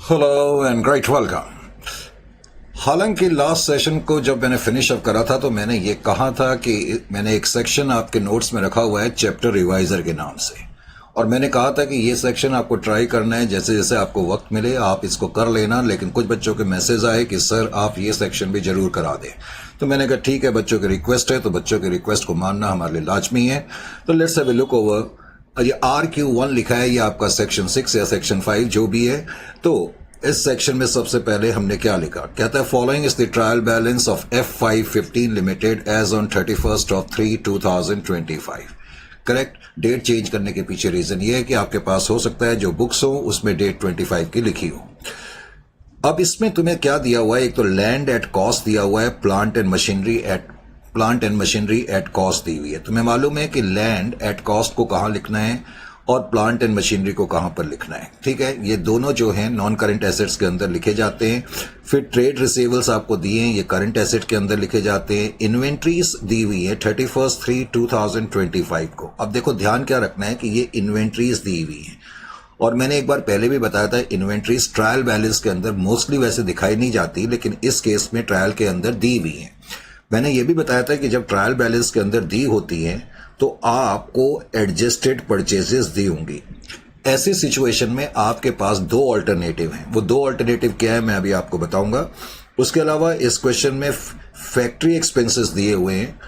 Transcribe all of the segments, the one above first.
Hello and great welcome. हालांकि last session को जब मैंने फिनिश अप करा था तो मैंने ये कहा था कि मैंने एक सेक्शन आपके नोट्स में रखा हुआ है चैप्टर रिवाइजर के नाम से, और मैंने कहा था कि ये सेक्शन आपको ट्राई करना है, जैसे जैसे आपको वक्त मिले आप इसको कर लेना। लेकिन कुछ बच्चों के मैसेज आए कि सर आप ये सेक्शन भी जरूर करा दें, तो मैंने कहा ठीक है, बच्चों की रिक्वेस्ट है तो बच्चों की रिक्वेस्ट को मानना हमारे लिए लाजमी है। तो let's have a look over. ये RQ1 लिखा है, ये आपका सेक्शन 6 या सेक्शन 5 जो भी है। तो इस सेक्शन में सबसे पहले हमने क्या लिखा, कहता है following is the trial balance of F515 limited as on 31/3/2025। Correct. Date change करने के पीछे रीजन ये है कि आपके पास हो सकता है जो बुक्स हो उसमें डेट 25 की लिखी हो। अब इसमें तुम्हें क्या दिया हुआ है, एक तो लैंड एट कॉस्ट दिया हुआ है, plant and machinery at cost दी हुई है। तुम्हें मालूम है कि लैंड एट कॉस्ट को कहां लिखना है और प्लांट एंड मशीनरी को कहां पर लिखना है। ठीक है, ये दोनों जो हैं नॉन करंट एसेट्स के अंदर लिखे जाते हैं। फिर ट्रेड रिसीवेबल्स आपको दिए हैं, ये करंट एसेट के अंदर लिखे जाते हैं। इन्वेंट्रीज दी हुई है 31/3/2025 को। अब देखो ध्यान क्या रखना है कि ये इन्वेंट्रीज दी हुई है, और मैंने एक बार पहले भी बताया था इन्वेंट्रीज ट्रायल बैलेंस के अंदर मोस्टली वैसे दिखाई नहीं जाती, लेकिन इस केस में ट्रायल के अंदर दी हुई है। मैंने ये भी बताया था कि जब ट्रायल बैलेंस के अंदर दी होती है तो आपको एडजस्टेड परचेजेस दी होंगी। ऐसी सिचुएशन में आपके पास दो ऑल्टरनेटिव हैं। वो दो ऑल्टरनेटिव क्या है मैं अभी आपको बताऊंगा। उसके अलावा इस क्वेश्चन में फैक्ट्री एक्सपेंसेस दिए हुए हैं,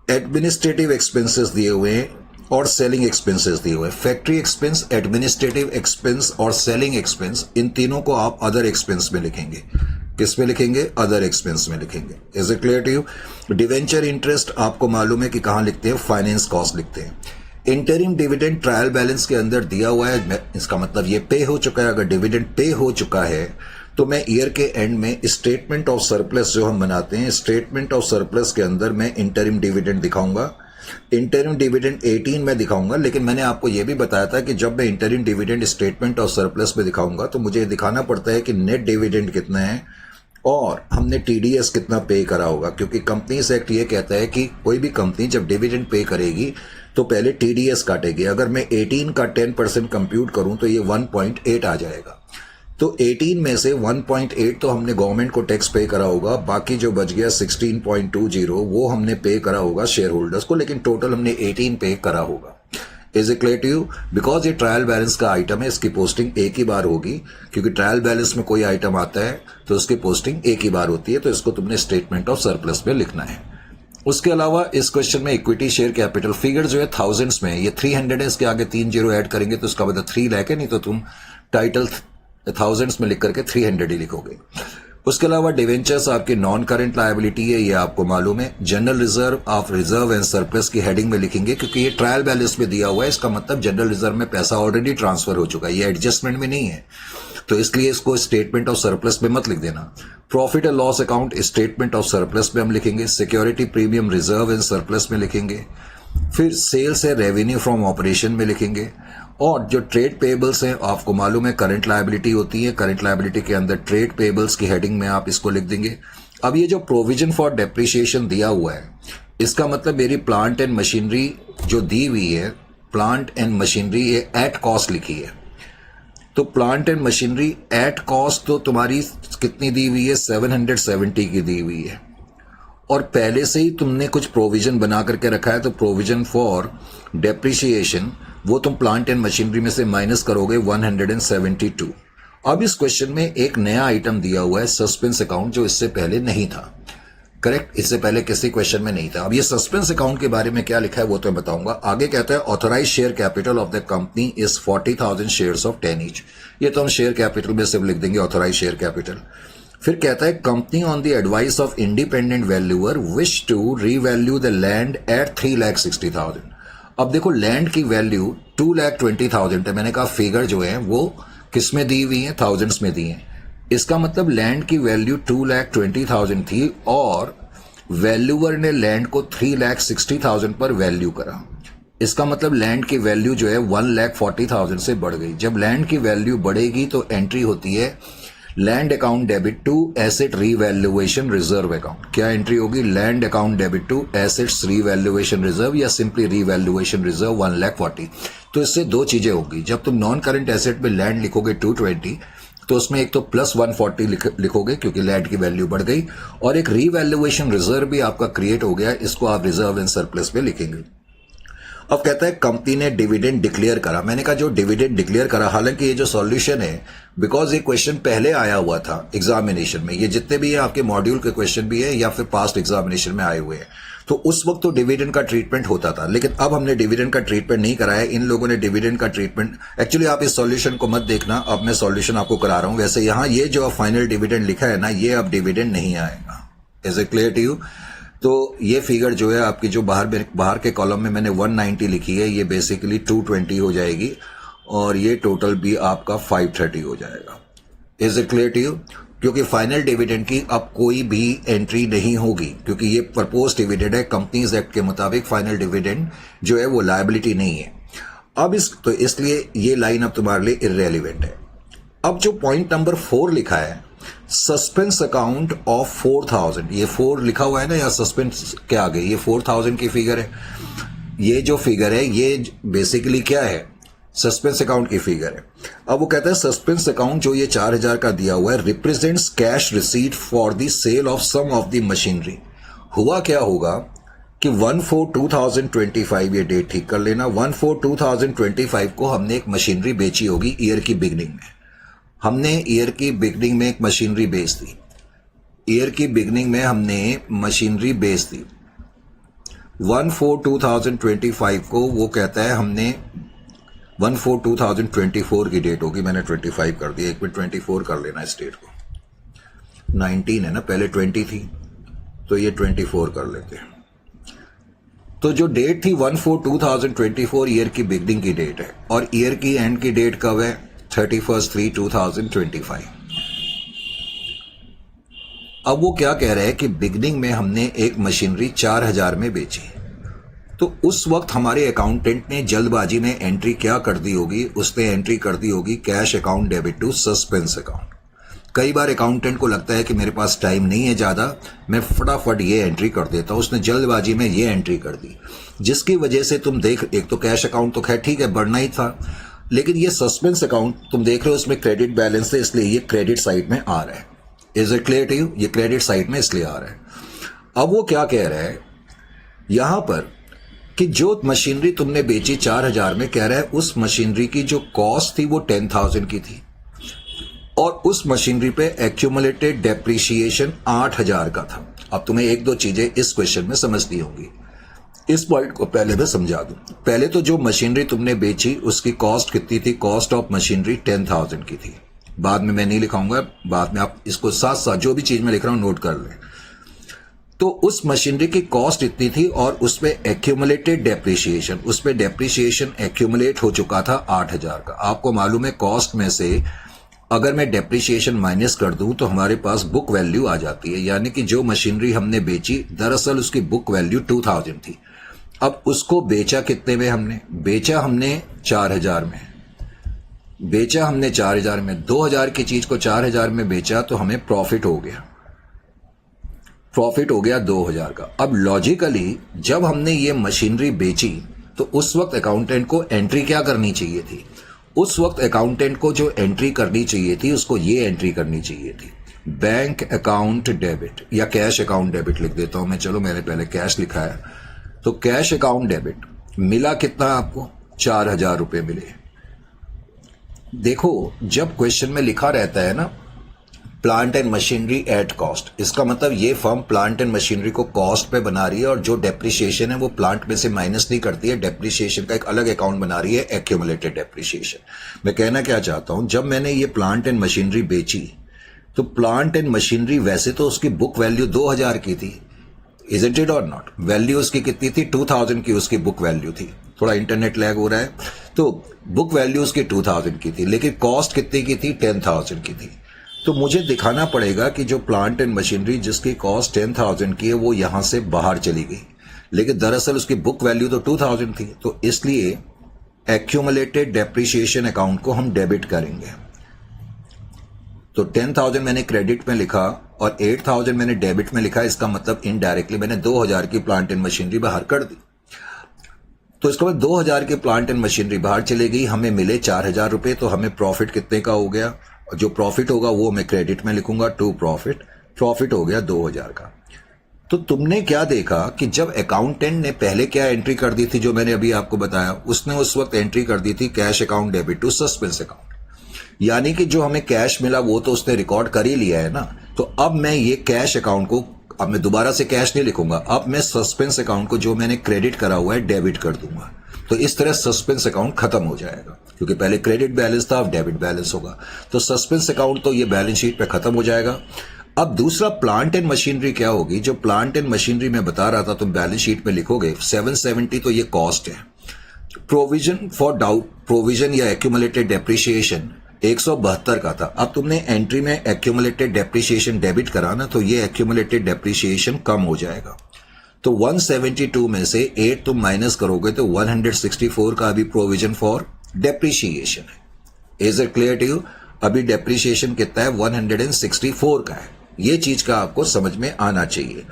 एडमिनिस्ट्रेटिव एक्सपेंसेस दिए हुए हैं और सेलिंग एक्सपेंसेस दिए हुए हैं। फैक्ट्री एक्सपेंस, एडमिनिस्ट्रेटिव एक्सपेंस और सेलिंग एक्सपेंस, इन तीनों को आप अदर एक्सपेंस में लिखेंगे। किस में लिखेंगे? अदर एक्सपेंस में लिखेंगे। Is it clear to you? Debenture interest आपको मालूम है कि कहां लिखते हैं, फाइनेंस कॉस्ट लिखते हैं। इंटरिम डिविडेंड ट्रायल बैलेंस के अंदर दिया हुआ है, इसका मतलब ये पे हो चुका है। अगर डिविडेंड पे हो चुका है तो मैं ईयर के एंड में स्टेटमेंट ऑफ सरप्लस जो हम बनाते हैं, स्टेटमेंट ऑफ सरप्लस के अंदर मैं इंटरिम डिविडेंड दिखाऊंगा। इंटरिम डिविडेंड 18 में दिखाऊंगा, लेकिन मैंने आपको यह भी बताया था कि जब मैं interim dividend statement of surplus में दिखाऊंगा तो मुझे दिखाना पड़ता है कि नेट डिविडेंड कितना है और हमने TDS कितना पे करा होगा, क्योंकि कंपनीज एक्ट ये कहता है कि कोई भी कंपनी जब डिविडेंड पे करेगी तो पहले TDS काटेगी। अगर मैं 18 का 10% कंप्यूट करूं तो ये 1.8 आ जाएगा। तो 18 में से 1.8 तो हमने गवर्नमेंट को टैक्स पे करा होगा, बाकी जो बच गया 16.20 वो हमने पे करा होगा शेयर होल्डर्स को, लेकिन टोटल हमने 18 पे करा होगा। Is it clear to you? Because ये ट्रायल बैलेंस का आइटम है, इसकी पोस्टिंग एक ही बार होगी, क्योंकि ट्रायल बैलेंस में कोई आइटम आता है तो उसकी पोस्टिंग एक ही बार होती है। तो इसको तुमने स्टेटमेंट ऑफ सरप्लस में लिखना है। उसके अलावा इस क्वेश्चन में इक्विटी शेयर कैपिटल फिगर जो है थाउजेंड्स में, ये 300 है, इसके आगे 3 जीरो ऐड करेंगे तो उसका मतलब 3 लाख है, नहीं तो तुम टाइटल थाउजेंड्स में लिख करके 300 ही लिखोगे। उसके अलावा डिवेंचर्स आपकी नॉन करंट लायबिलिटी है, ये आपको मालूम है। जनरल रिजर्व आप रिजर्व एंड सरप्लस की हेडिंग में लिखेंगे, क्योंकि ये ट्रायल बैलेंस में दिया हुआ है। इसका मतलब जनरल रिजर्व में पैसा ऑलरेडी ट्रांसफर हो चुका है, ये एडजस्टमेंट में नहीं है, तो इसलिए इसको स्टेटमेंट ऑफ सरप्लस में मत लिख देना। Profit and loss account statement of surplus में हम लिखेंगे। Security premium reserve and surplus में लिखेंगे। फिर सेल्स है रेवेन्यू फ्रॉम ऑपरेशन में लिखेंगे। और जो ट्रेड पेबल्स हैं आपको मालूम है करंट लायबिलिटी होती है, करंट लायबिलिटी के अंदर ट्रेड पेबल्स की हेडिंग में आप इसको लिख देंगे। अब ये जो प्रोविजन फॉर डेप्रिसिएशन दिया हुआ है, इसका मतलब मेरी प्लांट एंड मशीनरी जो दी हुई है, प्लांट एंड मशीनरी ये एट कॉस्ट लिखी है। तो plant and machinery at cost तो तुम्हारी कितनी दी हुई है, 770 की दी हुई है, और पहले से ही तुमने कुछ प्रोविजन बना करके रखा है। तो प्रोविजन फॉर डेप्रिसिएशन वो तुम प्लांट एंड मशीनरी में से माइनस करोगे 172। अब इस क्वेश्चन में एक नया आइटम दिया हुआ है सस्पेंस अकाउंट, जो इससे पहले नहीं था। करेक्ट, इससे पहले किसी क्वेश्चन में नहीं था। अब ये सस्पेंस अकाउंट के बारे में क्या लिखा है वो तो मैं बताऊंगा। आगे कहता है authorise share capital of the company is 40,000 shares of 10 each. ये तो हम शेयर कैपिटल में सिर्फ लिख देंगे ऑथराइज शेयर कैपिटल। फिर कहता है company on the advice of independent valuer wish to revalue the land at 3,60,000। अब देखो लैंड की वैल्यू 2,20,000 है। मैंने कहा फिगर जो है वो किस में दी हुई है, थाउजेंड्स में दी है। इसका मतलब लैंड की वैल्यू 2,20,000 थी और वैल्यूअर ने लैंड को 3,60,000 पर वैल्यू करा। इसका मतलब लैंड की वैल्यू जो है 1,40,000 से बढ़ गई। जब लैंड की वैल्यू बढ़ेगी तो एंट्री होती है land account debit to asset revaluation reserve account. क्या एंट्री होगी? Land account debit to assets revaluation reserve या सिंपली रीवैल्यूएशन रिजर्व 1,40,000। तो इससे दो चीजें होगी। जब तुम नॉन करंट एसेट में लैंड लिखोगे 220 तो उसमें एक तो प्लस 140 लिखोगे क्योंकि लैंड की वैल्यू बढ़ गई, और एक रीवैल्यूएशन रिजर्व भी आपका क्रिएट हो गया, इसको आप रिजर्व एंड सरप्लस में लिखेंगे। अब कहता है कंपनी ने डिविडेंड डिक्लेयर करा। मैंने कहा जो डिविडेंड डिक्लेयर करा, हालांकि ये जो सॉल्यूशन है, बिकॉज ये क्वेश्चन पहले आया हुआ था एग्जामिनेशन में, ये जितने भी हैं आपके मॉड्यूल के क्वेश्चन भी है या फिर पास्ट एग्जामिनेशन में आए हुए हैं, तो उस वक्त तो डिविडेंड का ट्रीटमेंट होता था, लेकिन अब हमने डिविडेंड का ट्रीटमेंट नहीं कराया। इन लोगों ने डिविडेंड का ट्रीटमेंट, एक्चुअली आप इस सॉल्यूशन को मत देखना, अब मैं सॉल्यूशन आपको करा रहा हूं। वैसे यहां ये जो फाइनल डिविडेंड लिखा है ना, ये अब डिविडेंड नहीं आएगा। Is it clear to you? तो ये फिगर जो है आपकी जो बाहर के कॉलम में मैंने 190 लिखी है, ये बेसिकली 220 हो जाएगी, और ये टोटल भी आपका 530 हो जाएगा। Is it clear to you? क्योंकि फाइनल डिविडेंड की अब कोई भी एंट्री नहीं होगी, क्योंकि ये प्रपोज डिविडेंड है। कंपनीज एक्ट के मुताबिक फाइनल डिविडेंड जो है वो लायबिलिटी नहीं है। अब तो इसलिए ये लाइन अब तुम्हारे लिए इररेलेवेंट है। अब जो पॉइंट नंबर 4 लिखा है, सस्पेंस अकाउंट ऑफ 4000, ये 4 लिखा हुआ है ना, या सस्पेंस के आगे ये 4000 की फिगर है। ये जो फिगर है ये बेसिकली क्या है? सस्पेंस अकाउंट की फिगर है। अब वो कहता है सस्पेंस अकाउंट जो ये 4000 का दिया हुआ है represents cash receipt for the sale of some of the machinery. हुआ क्या होगा कि 1/4/2025, ये डेट ठीक कर लेना, 1/4/2025 को हमने एक मशीनरी बेची होगी ईयर की बिगनिंग में। हमने ईयर की बिगनिंग में एक मशीनरी बेच दी, ईयर की बिगनिंग में हमने मशीनरी बेच दी 1/4/2025 को। वो कहता है हमने 1/4/2024 की डेट होगी, मैंने 25 कर दिया, एक मिनट 24 कर लेना इस डेट को। 19 है ना, पहले 20 थी, तो ये 24 कर लेते हैं। तो जो डेट थी 1/4/2024 ईयर की बिगनिंग की डेट है, और ईयर की एंड की डेट कब है? 31/3/2025। अब वो क्या कह रहे हैं कि बिगनिंग में हमने एक मशीनरी 4000 में बेची, तो उस वक्त हमारे अकाउंटेंट ने जल्दबाजी में एंट्री क्या कर दी होगी? उसने एंट्री कर दी होगी cash account debit to suspense account. कई बार अकाउंटेंट को लगता है कि मेरे पास टाइम नहीं है ज्यादा, मैं फटाफट ये एंट्री कर देता हूं, उसने जल्दबाजी में ये एंट्री कर दी, जिसकी वजह से तुम देख, एक तो कैश अकाउंट तो खैर ठीक है बढ़ना ही था, लेकिन ये सस्पेंस अकाउंट तुम देख रहे हो उसमें क्रेडिट बैलेंस है, इसलिए ये क्रेडिट साइड में आ रहा है। Is it clear to you? ये क्रेडिट साइड में इसलिए आ रहा है। अब वो क्या कह रहा है यहां पर कि जो मशीनरी तुमने बेची 4000 में, कह रहा है उस मशीनरी की जो कॉस्ट थी वो 10,000 की थी, और उस मशीनरी पे एक्यूमुलेटेड डेप्रिसिएशन 8000 का था। अब तुम्हें एक दो चीजें इस क्वेश्चन में समझनी होंगी, इस पॉइंट को पहले मैं समझा दूं। पहले तो जो मशीनरी तुमने बेची उसकी कॉस्ट कितनी थी? कॉस्ट ऑफ मशीनरी 10,000 की थी। बाद में मैं नहीं लिखाऊंगा, बाद में आप इसको साथ साथ जो भी चीज मैं लिख रहा हूं नोट कर लें। तो उस मशीनरी की कॉस्ट इतनी थी, और उसमें एक्यूमुलेटेड डेप्रिसिएशन, उसमें डेप्रिसिएशन एक्यूमुलेट हो चुका था 8000 का। आपको मालूम है कॉस्ट में से अगर मैं डेप्रिसिएशन माइनस कर दूं तो हमारे पास बुक वैल्यू आ जाती है, यानी कि जो मशीनरी हमने बेची दरअसल उसकी बुक वैल्यू 2000 थी। अब उसको बेचा कितने में? हमने बेचा 4000 में, बेचा हमने 4000 में। 2000 की चीज को 4000 में बेचा तो हमें प्रॉफिट हो गया, प्रॉफिट हो गया 2000 का। अब लॉजिकली जब हमने ये मशीनरी बेची तो उस वक्त अकाउंटेंट को एंट्री क्या करनी चाहिए थी? उस वक्त अकाउंटेंट को जो एंट्री करनी चाहिए थी उसको ये एंट्री करनी चाहिए थी, बैंक अकाउंट डेबिट, या कैश अकाउंट डेबिट लिख देता हूं मैं, चलो मैंने पहले कैश लिखा है, तो कैश अकाउंट डेबिट मिला कितना आपको? 4000 रुपए मिले। देखो जब क्वेश्चन में लिखा रहता है ना plant and machinery at cost, इसका मतलब ये फर्म प्लांट एंड मशीनरी को कॉस्ट पे बना रही है, और जो डेप्रिसिएशन है वो प्लांट में से माइनस नहीं करती है, डेप्रिसिएशन का एक अलग अकाउंट बना रही है, एक्यूमुलेटेड डेप्रिसिएशन। मैं कहना क्या चाहता हूं, जब मैंने ये प्लांट एंड मशीनरी बेची तो प्लांट एंड मशीनरी वैसे तो उसकी बुक वैल्यू 2000 की थी, इजंट इट और नॉट? वैल्यू उसकी कितनी थी? 2000 की उसकी बुक वैल्यू थी। थोड़ा इंटरनेट लैग हो रहा है, तो बुक वैल्यू उसकी 2000 की थी, लेकिन कॉस्ट कितनी की थी? 10,000 की थी। तो मुझे दिखाना पड़ेगा कि जो प्लांट एंड मशीनरी जिसकी कॉस्ट 10,000 की है वो यहां से बाहर चली गई, लेकिन दरअसल उसकी बुक वैल्यू तो 2000 थी, तो इसलिए एक्यूमुलेटेड डेप्रिसिएशन अकाउंट को हम डेबिट करेंगे। तो 10,000 मैंने क्रेडिट में लिखा और 8,000 मैंने डेबिट में लिखा, इसका मतलब इनडायरेक्टली मैंने 2000 की प्लांट एंड मशीनरी बाहर कर दी। तो इसके बाद 2000 की प्लांट एंड मशीनरी बाहर चले गई, हमें मिले 4000 रुपए, तो हमें प्रॉफिट कितने का हो गया? जो प्रॉफिट होगा वो मैं क्रेडिट में लिखूंगा, टू प्रॉफिट, प्रॉफिट हो गया 2000 का। तो तुमने क्या देखा कि जब अकाउंटेंट ने पहले क्या एंट्री कर दी थी, जो मैंने अभी आपको बताया, उसने उस वक्त एंट्री कर दी थी cash account debit to suspense account, यानी कि जो हमें कैश मिला वो तो उसने रिकॉर्ड कर ही लिया है ना। तो अब मैं ये कैश अकाउंट को, अब मैं दोबारा से कैश नहीं लिखूंगा, अब मैं सस्पेंस अकाउंट को जो मैंने क्रेडिट करा हुआ है डेबिट कर दूंगा। तो इस तरह सस्पेंस अकाउंट खत्म हो जाएगा, क्योंकि पहले क्रेडिट बैलेंस था, अब डेबिट बैलेंस होगा। तो सस्पेंस अकाउंट तो ये बैलेंस शीट पे खत्म हो जाएगा। अब दूसरा प्लांट एंड मशीनरी क्या होगी, जो प्लांट एंड मशीनरी में बता रहा था, तुम बैलेंस शीट में लिखोगे 770, तो ये कॉस्ट है। प्रोविजन फॉर डाउट, प्रोविजन या एक्यूमुलेटेड डेप्रिसिएशन 172 का था। अब तुमने एंट्री में एक्यूमुलेटेड डेप्रिसिएशन डेबिट करा ना, तो ये एक्यूमुलेटेड डेप्रिसिएशन कम हो जाएगा। तो 172 में से 8 तुम माइनस करोगे तो 164 का अभी प्रोविजन फॉर डेप्रिसिएशन है। Is it clear to you? अभी डेप्रिसिएशन कितना है? 164 का है। ये चीज का आपको समझ में आना चाहिए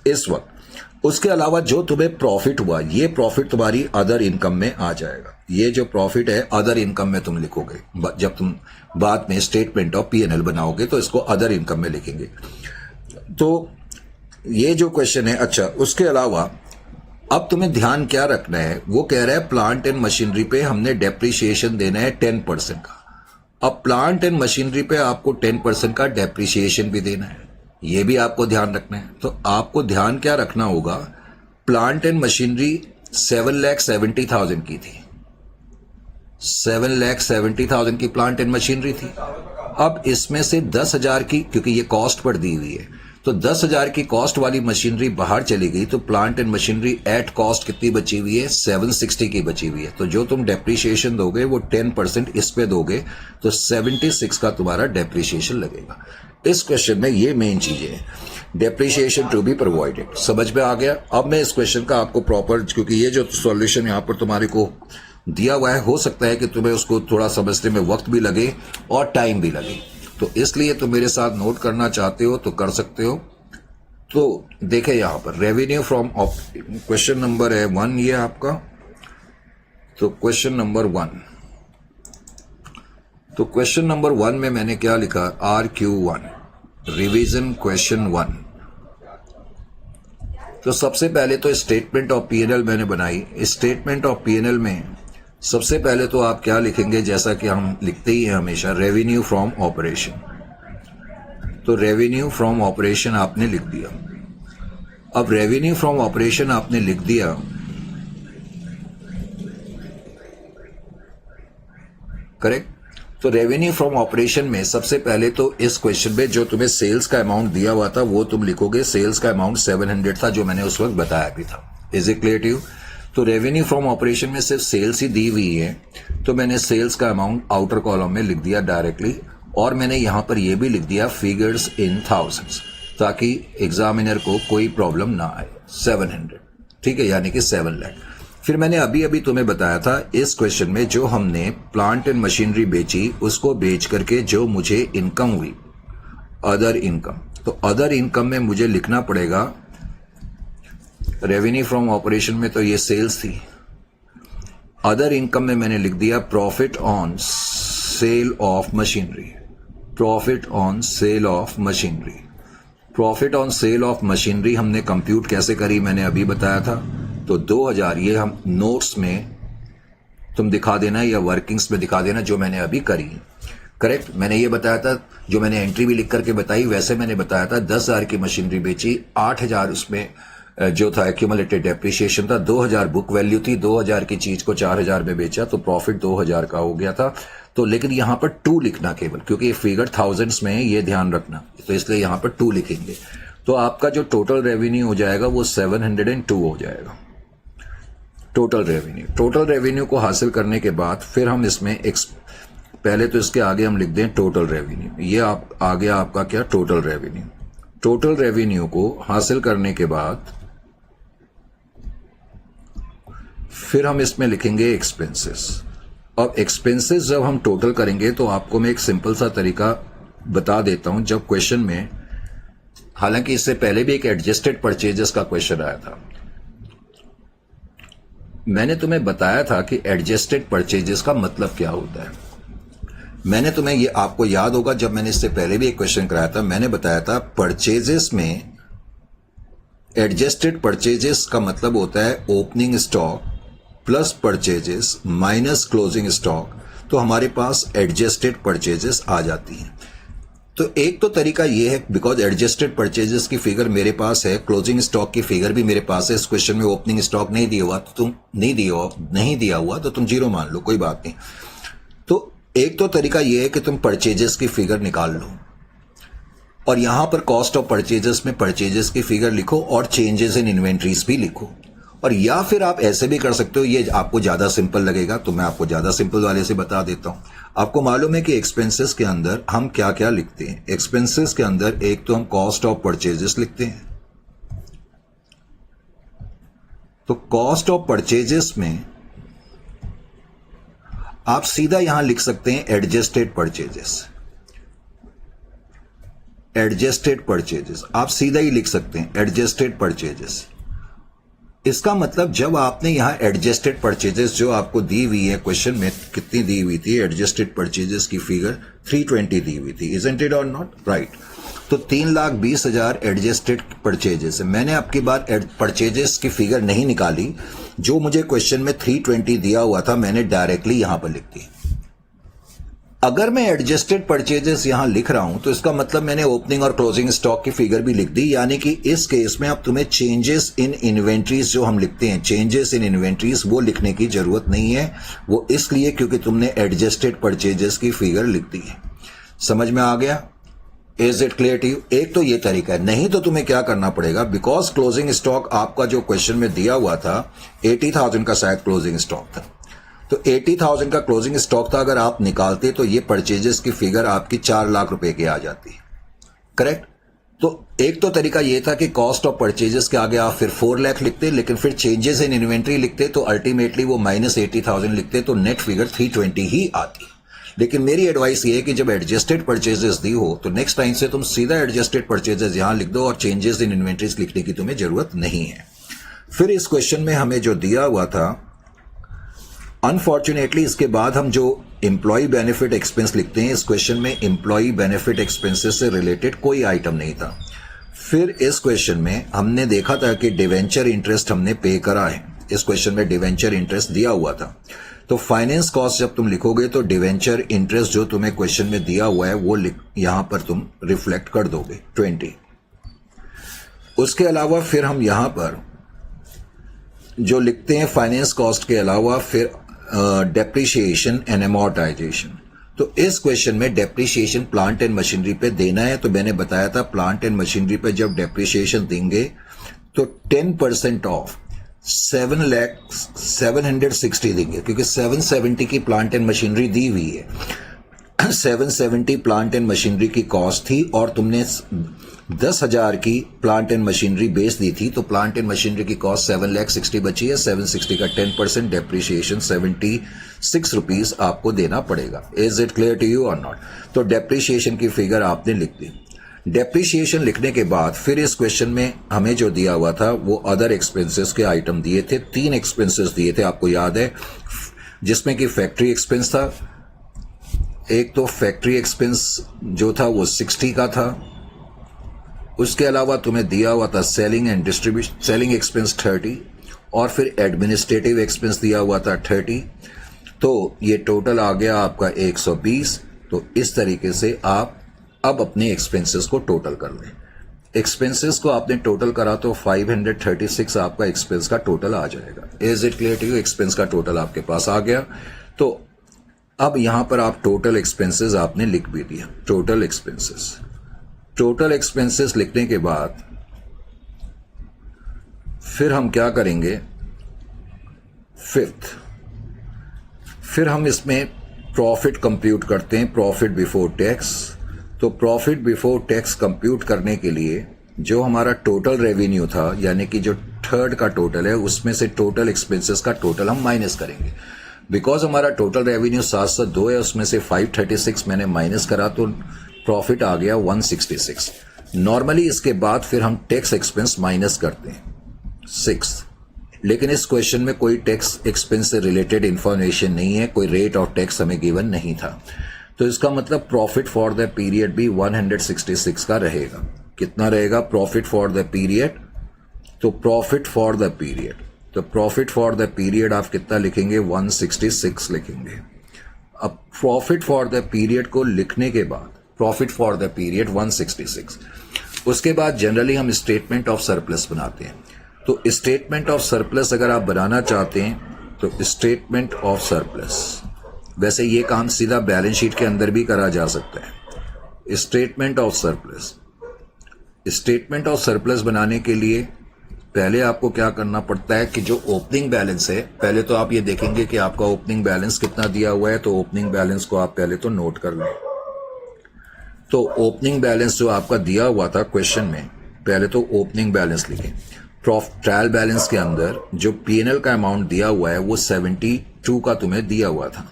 इस वक्त। उसके अलावा जो तुम्हें प्रॉफिट हुआ, ये प्रॉफिट तुम्हारी अदर इनकम में आ जाएगा। ये जो प्रॉफिट है अदर इनकम में तुम लिखोगे, जब तुम बाद में स्टेटमेंट ऑफ P&L बनाओगे तो इसको अदर इनकम में लिखेंगे। तो ये जो क्वेश्चन है, अच्छा उसके अलावा अब तुम्हें ध्यान क्या रखना है, वो कह रहा है प्लांट एंड मशीनरी पे हमने डेप्रिसिएशन देना है 10% का। अब प्लांट एंड मशीनरी पे आपको 10% का डेप्रिसिएशन भी देना है, ये भी आपको ध्यान रखना है। तो आपको ध्यान क्या रखना होगा, प्लांट एंड मशीनरी 7,70,000 की थी, 7,70,000 की प्लांट एंड मशीनरी थी। अब इसमें से 10,000 की, क्योंकि ये कॉस्ट पर दी हुई है, तो 10,000 की कॉस्ट वाली मशीनरी बाहर चली गई, तो plant and machinery at cost कितनी बची हुई है? 760 की बची हुई है। तो जो तुम डेप्रिसिएशन दोगे वो 10% इस पे दोगे, तो 76 का तुम्हारा डेप्रिसिएशन लगेगा। इस क्वेश्चन में ये मेन चीजें हैं, डेप्रिसिएशन टू बी प्रोवाइडेड। समझ में आ गया? अब मैं इस क्वेश्चन का आपको प्रॉपर, क्योंकि ये जो सॉल्यूशन यहाँ पर तुम्हारे को दिया हुआ है, हो सकता है कि तुम्हें उसको थोड़ा समझने में वक्त भी लगे और टाइम भी लगे, तो इसलिए तुम मेरे साथ नोट करना चाहते हो तो कर सकते हो। तो देखें यहां पर रेवेन्यू फ्रॉम, क्वेश्चन नंबर है 1 ये आपका। तो क्वेश्चन नंबर 1, तो क्वेश्चन नंबर 1 में मैंने क्या लिखा, RQ1 रिवीजन क्वेश्चन 1। तो सबसे पहले तो स्टेटमेंट ऑफ P&L मैंने बनाई। स्टेटमेंट ऑफ P&L में सबसे पहले तो आप क्या लिखेंगे, जैसा कि हम लिखते ही हैं हमेशा, रेवेन्यू फ्रॉम ऑपरेशन। तो रेवेन्यू फ्रॉम ऑपरेशन आपने लिख दिया। अब रेवेन्यू फ्रॉम ऑपरेशन आपने लिख दिया, करेक्ट। तो रेवेन्यू फ्रॉम ऑपरेशन में सबसे पहले तो इस क्वेश्चन में जो तुम्हें सेल्स का अमाउंट दिया हुआ था वो तुम लिखोगे। सेल्स का अमाउंट 700 था, जो मैंने उस वक्त बताया भी था। Is it clear to you? तो रेवेन्यू फ्रॉम ऑपरेशन में सिर्फ सेल्स ही दी हुई है, तो मैंने सेल्स का अमाउंट आउटर कॉलम में लिख दिया डायरेक्टली, और मैंने यहां पर यह भी लिख दिया फिगर्स इन थाउजेंड्स, ताकि एग्जामिनर को कोई प्रॉब्लम ना आए। 700, ठीक है, यानी कि 7 लाख। फिर मैंने अभी अभी तुम्हें बताया था इस क्वेश्चन में, जो हमने प्लांट एंड मशीनरी बेची, उसको बेच करके जो मुझे इनकम हुई, अदर इनकम। तो अदर इनकम में मुझे लिखना पड़ेगा, रेवेन्यू फ्रॉम ऑपरेशन में तो ये सेल्स थी, अदर इनकम में मैंने लिख दिया profit on sale of machinery. Profit on sale of machinery, profit on sale of machinery हमने कंप्यूट कैसे करी मैंने अभी बताया था। तो 2000, ये हम नोट्स में तुम दिखा देना या वर्किंग्स में दिखा देना जो मैंने अभी करी, करेक्ट। मैंने ये बताया था, जो मैंने एंट्री भी लिख करके बताई वैसे मैंने बताया था। 10,000 की मशीनरी बेची, 8,000 उसमें जो था एक्यूमुलेटेड डेप्रिसिएशन था, 2,000 बुक वैल्यू थी, 2,000 की चीज को 4,000 में बेचा, तो प्रॉफिट 2,000 का हो गया था। तो लेकिन यहां पर 2 लिखना केवल, क्योंकि ये फिगर थाउजेंड्स में है, ये ध्यान रखना, तो इसलिए यहां पर 2 लिखेंगे। तो आपका जो टोटल रेवेन्यू हो जाएगा वो 702 हो जाएगा, टोटल रेवेन्यू। टोटल रेवेन्यू को हासिल करने के बाद फिर हम इसमें पहले तो इसके आगे हम लिख दें टोटल रेवेन्यू। ये आप आ गया आपका क्या, टोटल रेवेन्यू। टोटल रेवेन्यू को हासिल करने के बाद फिर हम इसमें लिखेंगे एक्सपेंसेस। अब एक्सपेंसेस जब हम टोटल करेंगे तो आपको मैं एक सिंपल सा तरीका बता देता हूं। जब क्वेश्चन में, हालांकि इससे पहले भी एक एडजस्टेड परचेजेस का क्वेश्चन आया था, मैंने तुम्हें बताया था कि एडजस्टेड परचेजेस का मतलब क्या होता है। मैंने तुम्हें ये, आपको याद होगा जब मैंने इससे पहले भी एक क्वेश्चन कराया था, मैंने बताया था परचेजेस में एडजस्टेड परचेजेस का मतलब होता है opening stock plus purchases minus closing stock, तो हमारे पास एडजस्टेड परचेजेस आ जाती हैं। तो एक तो तरीका ये है, बिकॉज एडजस्टेड परचेजेस की फिगर मेरे पास है, क्लोजिंग स्टॉक की फिगर भी मेरे पास है, इस क्वेश्चन में ओपनिंग स्टॉक नहीं दिया हुआ तो तुम नहीं दिया हुआ तो तुम जीरो मान लो, कोई बात नहीं। तो एक तो तरीका ये है कि तुम परचेजेस की फिगर निकाल लो और यहां पर कॉस्ट ऑफ परचेजेस में परचेजेस की फिगर लिखो और चेंजेस इन इन्वेंट्रीज भी लिखो। और या फिर आप ऐसे भी कर सकते हो, ये आपको ज्यादा सिंपल लगेगा तो मैं आपको ज्यादा सिंपल वाले से बता देता हूं। आपको मालूम है कि एक्सपेंसेस के अंदर हम क्या क्या लिखते हैं। एक्सपेंसेस के अंदर एक तो हम कॉस्ट ऑफ परचेजेस लिखते हैं, तो कॉस्ट ऑफ परचेजेस में आप सीधा यहां लिख सकते हैं एडजस्टेड परचेजेस। एडजस्टेड परचेजेस आप सीधा ही लिख सकते हैं, एडजस्टेड परचेजेस। इसका मतलब जब आपने यहां एडजस्टेड परचेजेस जो आपको दी हुई है क्वेश्चन में, कितनी दी हुई थी एडजस्टेड परचेजेस की फिगर 320 दी हुई थी, इजंट इट और नॉट, राइट। तो 3,20,000 एडजस्टेड परचेजेस है। मैंने आपकी बार परचेजेस की फिगर नहीं निकाली, जो मुझे क्वेश्चन में 320 दिया हुआ था मैंने डायरेक्टली यहां पर लिख दी। अगर मैं एडजस्टेड परचेजेस यहां लिख रहा हूं तो इसका मतलब मैंने ओपनिंग और क्लोजिंग स्टॉक की फिगर भी लिख दी, यानी कि इस केस में अब तुम्हें चेंजेस इन इन्वेंट्रीज जो हम लिखते हैं, चेंजेस इन इन्वेंट्रीज, वो लिखने की जरूरत नहीं है। वो इसलिए क्योंकि तुमने एडजस्टेड परचेजेस की फिगर लिख दी है। समझ में आ गया? Is it clear to you? एक तो ये तरीका है, नहीं तो तुम्हें क्या करना पड़ेगा, बिकॉज क्लोजिंग स्टॉक आपका जो क्वेश्चन में दिया हुआ था 80,000 का शायद क्लोजिंग स्टॉक था, तो 80,000 का क्लोजिंग स्टॉक था, अगर आप निकालते तो ये परचेजेस की फिगर आपकी 4 लाख रुपए की आ जाती है, करेक्ट। तो एक तो तरीका ये था कि कॉस्ट ऑफ परचेजेस के आगे आप फिर 4 लाख लिखते, लेकिन फिर चेंजेस इन इन्वेंट्री लिखते तो अल्टीमेटली वो -80,000 लिखते, तो नेट फिगर 320 ही आती। लेकिन मेरी एडवाइस ये है कि जब एडजस्टेड परचेजेस दी हो तो नेक्स्ट टाइम से तुम सीधा एडजस्टेड परचेजेस यहां लिख दो और चेंजेस इन इन्वेंट्रीज लिखने की तुम्हें जरूरत नहीं है। फिर इस क्वेश्चन में हमें जो दिया हुआ था, अनफॉर्चुनेटली इसके बाद हम जो एम्प्लॉय बेनिफिट एक्सपेंस लिखते हैं, इस क्वेश्चन में एम्प्लॉय बेनिफिट एक्सपेंसेस से रिलेटेड कोई आइटम नहीं था। फिर इस क्वेश्चन में हमने देखा था कि डिवेंचर इंटरेस्ट हमने पे करा है, इस क्वेश्चन में डिवेंचर इंटरेस्ट दिया हुआ था। तो फाइनेंस कॉस्ट जब तुम लिखोगे तो डिवेंचर इंटरेस्ट जो तुम्हें क्वेश्चन में दिया हुआ है वो यहां पर तुम रिफ्लेक्ट कर दोगे 20। उसके अलावा फिर हम यहां पर जो लिखते हैं फाइनेंस कॉस्ट के अलावा फिर डेप्रिसिएशन एंड अमोर्टाइजेशन। तो इस क्वेश्चन में डेप्रिसिएशन प्लांट एंड मशीनरी पे देना है, तो मैंने बताया था प्लांट एंड मशीनरी पे जब डेप्रिसिएशन देंगे तो 10% ऑफ 7,760 देंगे, क्योंकि 770 की प्लांट एंड मशीनरी दी हुई है। 770 प्लांट एंड मशीनरी की कॉस्ट थी और तुमने 10,000 की प्लांट एंड मशीनरी बेच दी थी, तो प्लांट एंड मशीनरी की कॉस्ट 7,60,000 बची है। 760 का 10% डेप्रिसिएशन 76 रुपीज आपको देना पड़ेगा। Is it clear to you और नॉट? तो डेप्रिसिएशन की फिगर आपने लिख दी। डेप्रिसिएशन लिखने के बाद फिर इस क्वेश्चन में हमें जो दिया हुआ था वो अदर एक्सपेंसेस के आइटम दिए थे। 3 एक्सपेंसेस दिए थे, आपको याद है, जिसमें कि फैक्ट्री एक्सपेंस था। एक तो फैक्ट्री एक्सपेंस जो था वो 60 का था। उसके अलावा तुम्हें दिया हुआ था selling and distribution, selling expense 30, और फिर एडमिनिस्ट्रेटिव एक्सपेंस दिया हुआ था 30। तो ये टोटल आ गया आपका 120। तो इस तरीके से आप अब अपने एक्सपेंसेस को टोटल कर लें। एक्सपेंसेस को आपने टोटल करा तो 536 आपका एक्सपेंस का टोटल आ जाएगा। Is it clear to you? Expense का टोटल आपके पास आ गया। तो अब यहां पर आप टोटल एक्सपेंसेस आपने लिख भी दिया। टोटल एक्सपेंसेस, टोटल एक्सपेंसेस लिखने के बाद फिर हम क्या करेंगे, फिर हम इसमें प्रॉफिट कंप्यूट करते हैं, प्रॉफिट बिफोर टैक्स। तो प्रॉफिट बिफोर टैक्स कंप्यूट करने के लिए जो हमारा टोटल रेवेन्यू था, यानी कि जो थर्ड का टोटल है, उसमें से टोटल एक्सपेंसेस का टोटल हम माइनस करेंगे। बिकॉज हमारा टोटल रेवेन्यू 702 है, उसमें से 536 मैंने माइनस करा तो प्रॉफिट आ गया 166। नॉर्मली इसके बाद फिर हम टैक्स एक्सपेंस माइनस करते हैं 6, लेकिन इस क्वेश्चन में कोई टैक्स एक्सपेंस से रिलेटेड इंफॉर्मेशन नहीं है, कोई रेट ऑफ टैक्स हमें गिवन नहीं था। तो इसका मतलब प्रॉफिट फॉर द पीरियड भी 166 का रहेगा। कितना रहेगा प्रॉफिट फॉर द पीरियड? तो प्रॉफिट फॉर द पीरियड, तो प्रॉफिट फॉर द पीरियड आप कितना लिखेंगे? 166 लिखेंगे। अब प्रॉफिट फॉर द पीरियड को लिखने के बाद प्रॉफिट फॉर द पीरियड 166, उसके बाद जनरली हम स्टेटमेंट ऑफ सरप्लस बनाते हैं। तो स्टेटमेंट ऑफ सरप्लस अगर आप बनाना चाहते हैं तो स्टेटमेंट ऑफ सरप्लस, वैसे ये काम सीधा बैलेंस शीट के अंदर भी करा जा सकता है। Statement of surplus, statement of surplus बनाने के लिए पहले आपको क्या करना पड़ता है कि जो ओपनिंग बैलेंस है, पहले तो आप ये देखेंगे कि आपका ओपनिंग बैलेंस कितना दिया हुआ है, तो ओपनिंग बैलेंस को आप पहले तो नोट कर लें। तो ओपनिंग बैलेंस जो आपका दिया हुआ था क्वेश्चन में, पहले तो ओपनिंग बैलेंस लिखें। ट्रायल बैलेंस के अंदर जो पीएनएल का अमाउंट दिया हुआ है वो 72 का तुम्हें दिया हुआ था।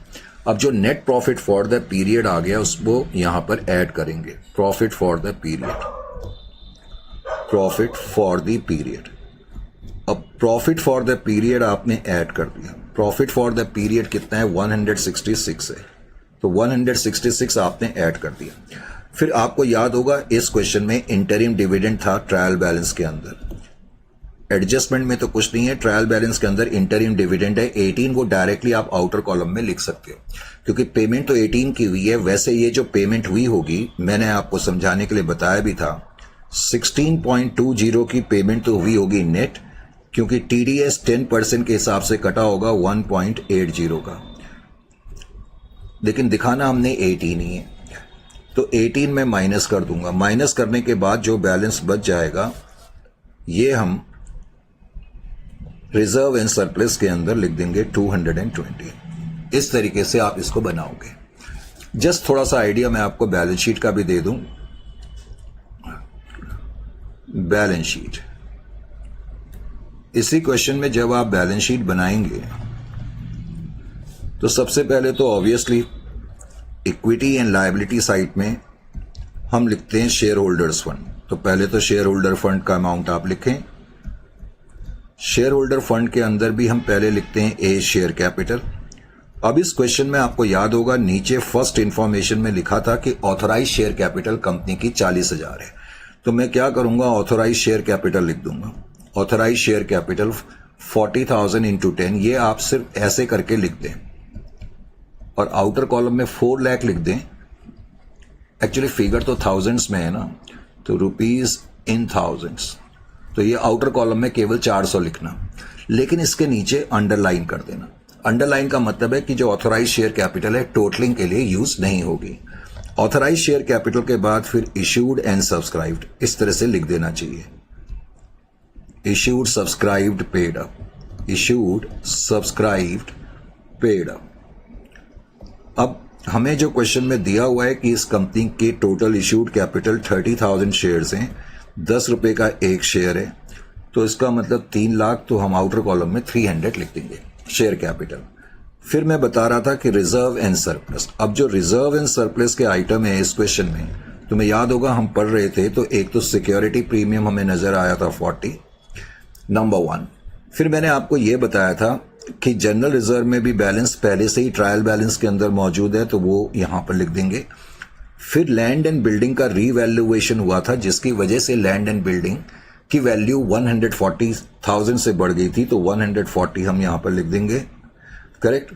अब जो net profit for the period आ गया उसको यहां पर ऐड करेंगे। Profit for the period, profit for the period. अब प्रॉफिट फॉर द पीरियड आपने ऐड कर दिया। प्रॉफिट फॉर द पीरियड कितना है? 166 है, तो 166 आपने ऐड कर दिया। फिर आपको याद होगा इस क्वेश्चन में इंटरिम डिविडेंड था ट्रायल बैलेंस के अंदर। एडजस्टमेंट में तो कुछ नहीं है, ट्रायल बैलेंस के अंदर इंटरिम डिविडेंड है 18, वो डायरेक्टली आप आउटर कॉलम में लिख सकते हो क्योंकि पेमेंट तो 18 की हुई है। वैसे ये जो पेमेंट हुई होगी, मैंने आपको समझाने के लिए बताया भी था, 16.20 की पेमेंट तो हुई होगी नेट, क्योंकि टीडीएस 10% के हिसाब से कटा होगा 1.80 का, लेकिन दिखाना हमने 18 ही है। तो 18 में माइनस कर दूंगा। माइनस करने के बाद जो बैलेंस बच जाएगा ये हम रिजर्व एंड सरप्लस के अंदर लिख देंगे 220। इस तरीके से आप इसको बनाओगे। जस्ट थोड़ा सा आइडिया मैं आपको बैलेंस शीट का भी दे दूं। बैलेंस शीट, इसी क्वेश्चन में जब आप बैलेंस शीट बनाएंगे तो सबसे पहले तो obviously equity and liability side में हम लिखते हैं शेयर होल्डर्स फंड। तो पहले तो शेयर होल्डर फंड का अमाउंट आप लिखें। शेयर होल्डर फंड के अंदर भी हम पहले लिखते हैं ए शेयर कैपिटल। अब इस क्वेश्चन में आपको याद होगा नीचे फर्स्ट इंफॉर्मेशन में लिखा था कि ऑथोराइज शेयर कैपिटल कंपनी की 40,000 है। तो मैं क्या करूंगा, ऑथोराइज शेयर कैपिटल लिख दूंगा। ऑथोराइज शेयर कैपिटल 40,000 इंटू 10, ये आप सिर्फ ऐसे करके लिख दें और आउटर कॉलम में 4 लाख लिख दें। एक्चुअली फिगर तो थाउजेंड्स में है ना, तो रुपीज इन थाउजेंड्स, तो ये आउटर कॉलम में केवल 400 लिखना, लेकिन इसके नीचे अंडरलाइन कर देना। अंडरलाइन का मतलब है कि जो ऑथोराइज शेयर कैपिटल है टोटलिंग के लिए यूज नहीं होगी। ऑथोराइज शेयर कैपिटल के बाद फिर इश्यूड एंड सब्सक्राइब्ड इस तरह से लिख देना चाहिए। Issued, subscribed, paid up, issued, subscribed, paid up. अब हमें जो क्वेश्चन में दिया हुआ है कि इस कंपनी के टोटल इश्यूड कैपिटल 30,000 शेयर्स हैं, 10 रुपए का एक शेयर है, तो इसका मतलब 3 लाख, तो हम आउटर कॉलम में 300 लिख देंगे शेयर कैपिटल। फिर मैं बता रहा था कि रिजर्व एंड सरप्लस। अब जो रिजर्व एंड सरप्लस के आइटम है इस क्वेश्चन में, तुम्हें याद होगा हम पढ़ रहे थे, तो एक तो सिक्योरिटी प्रीमियम हमें नजर आया था 40, नंबर 1। फिर मैंने आपको यह बताया था कि जनरल रिजर्व में भी बैलेंस पहले से ही ट्रायल बैलेंस के अंदर मौजूद है, तो वो यहां पर लिख देंगे। फिर लैंड एंड बिल्डिंग का रीवैल्यूएशन हुआ था, जिसकी वजह से लैंड एंड बिल्डिंग की वैल्यू 140,000 से बढ़ गई थी, तो 140 हम यहां पर लिख देंगे, करेक्ट।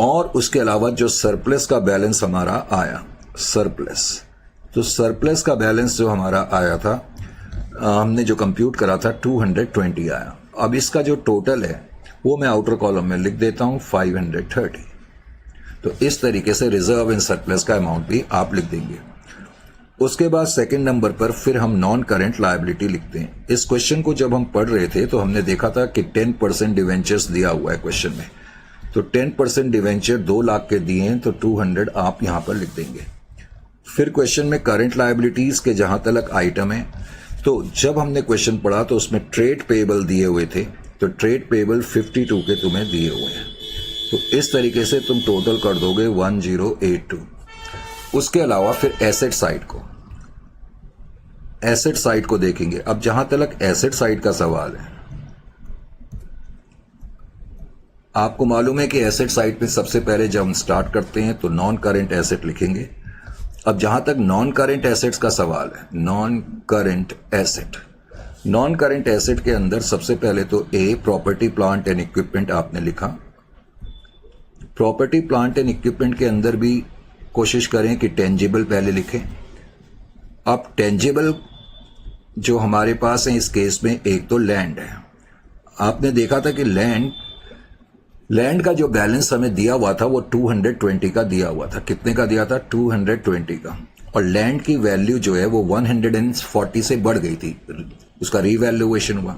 और उसके अलावा जो सरप्लस का बैलेंस हमारा आया, सरप्लस, तो सरप्लस का बैलेंस जो हमारा आया था, हमने जो कंप्यूट करा था 220 आया। अब इसका जो टोटल है वो मैं आउटर कॉलम में लिख देता हूं 530। तो इस तरीके से रिजर्व एंड सरप्लस का अमाउंट भी आप लिख देंगे। उसके बाद सेकंड नंबर पर फिर हम नॉन करेंट लायबिलिटी लिखते हैं। इस क्वेश्चन को जब हम पढ़ रहे थे तो हमने देखा था कि 10% डिवेंचर्स दिया हुआ है क्वेश्चन में, तो 10% डिवेंचर 2 लाख के दिए हैं, तो 200 आप यहां पर लिख देंगे। फिर क्वेश्चन में करंट लायबिलिटीज के जहां तक आइटम है, तो जब हमने क्वेश्चन पढ़ा तो उसमें ट्रेड पेबल दिए हुए थे, तो ट्रेड पेबल 52 के तुम्हें दिए हुए हैं, तो इस तरीके से तुम टोटल कर दोगे 1082। उसके अलावा फिर एसेट साइड को, एसेट साइड को देखेंगे। अब जहां तक एसेट साइड का सवाल है, आपको मालूम है कि एसेट साइड पे सबसे पहले जब हम स्टार्ट करते हैं तो नॉन करेंट एसेट लिखेंगे। अब जहां तक नॉन करेंट एसेट्स का सवाल है, नॉन करेंट एसेट के अंदर सबसे पहले तो a property plant and equipment आपने लिखा। प्रॉपर्टी प्लांट एंड इक्विपमेंट के अंदर भी कोशिश करें कि टेंजिबल पहले लिखें। अब टेंजिबल जो हमारे पास है इस केस में एक तो लैंड है। आपने देखा था कि लैंड का जो बैलेंस हमें दिया हुआ था वो 220 का दिया हुआ था। कितने का दिया था? 220 का। और लैंड की वैल्यू जो है वो 140 से बढ़ गई थी, उसका रीवैल्यूएशन हुआ।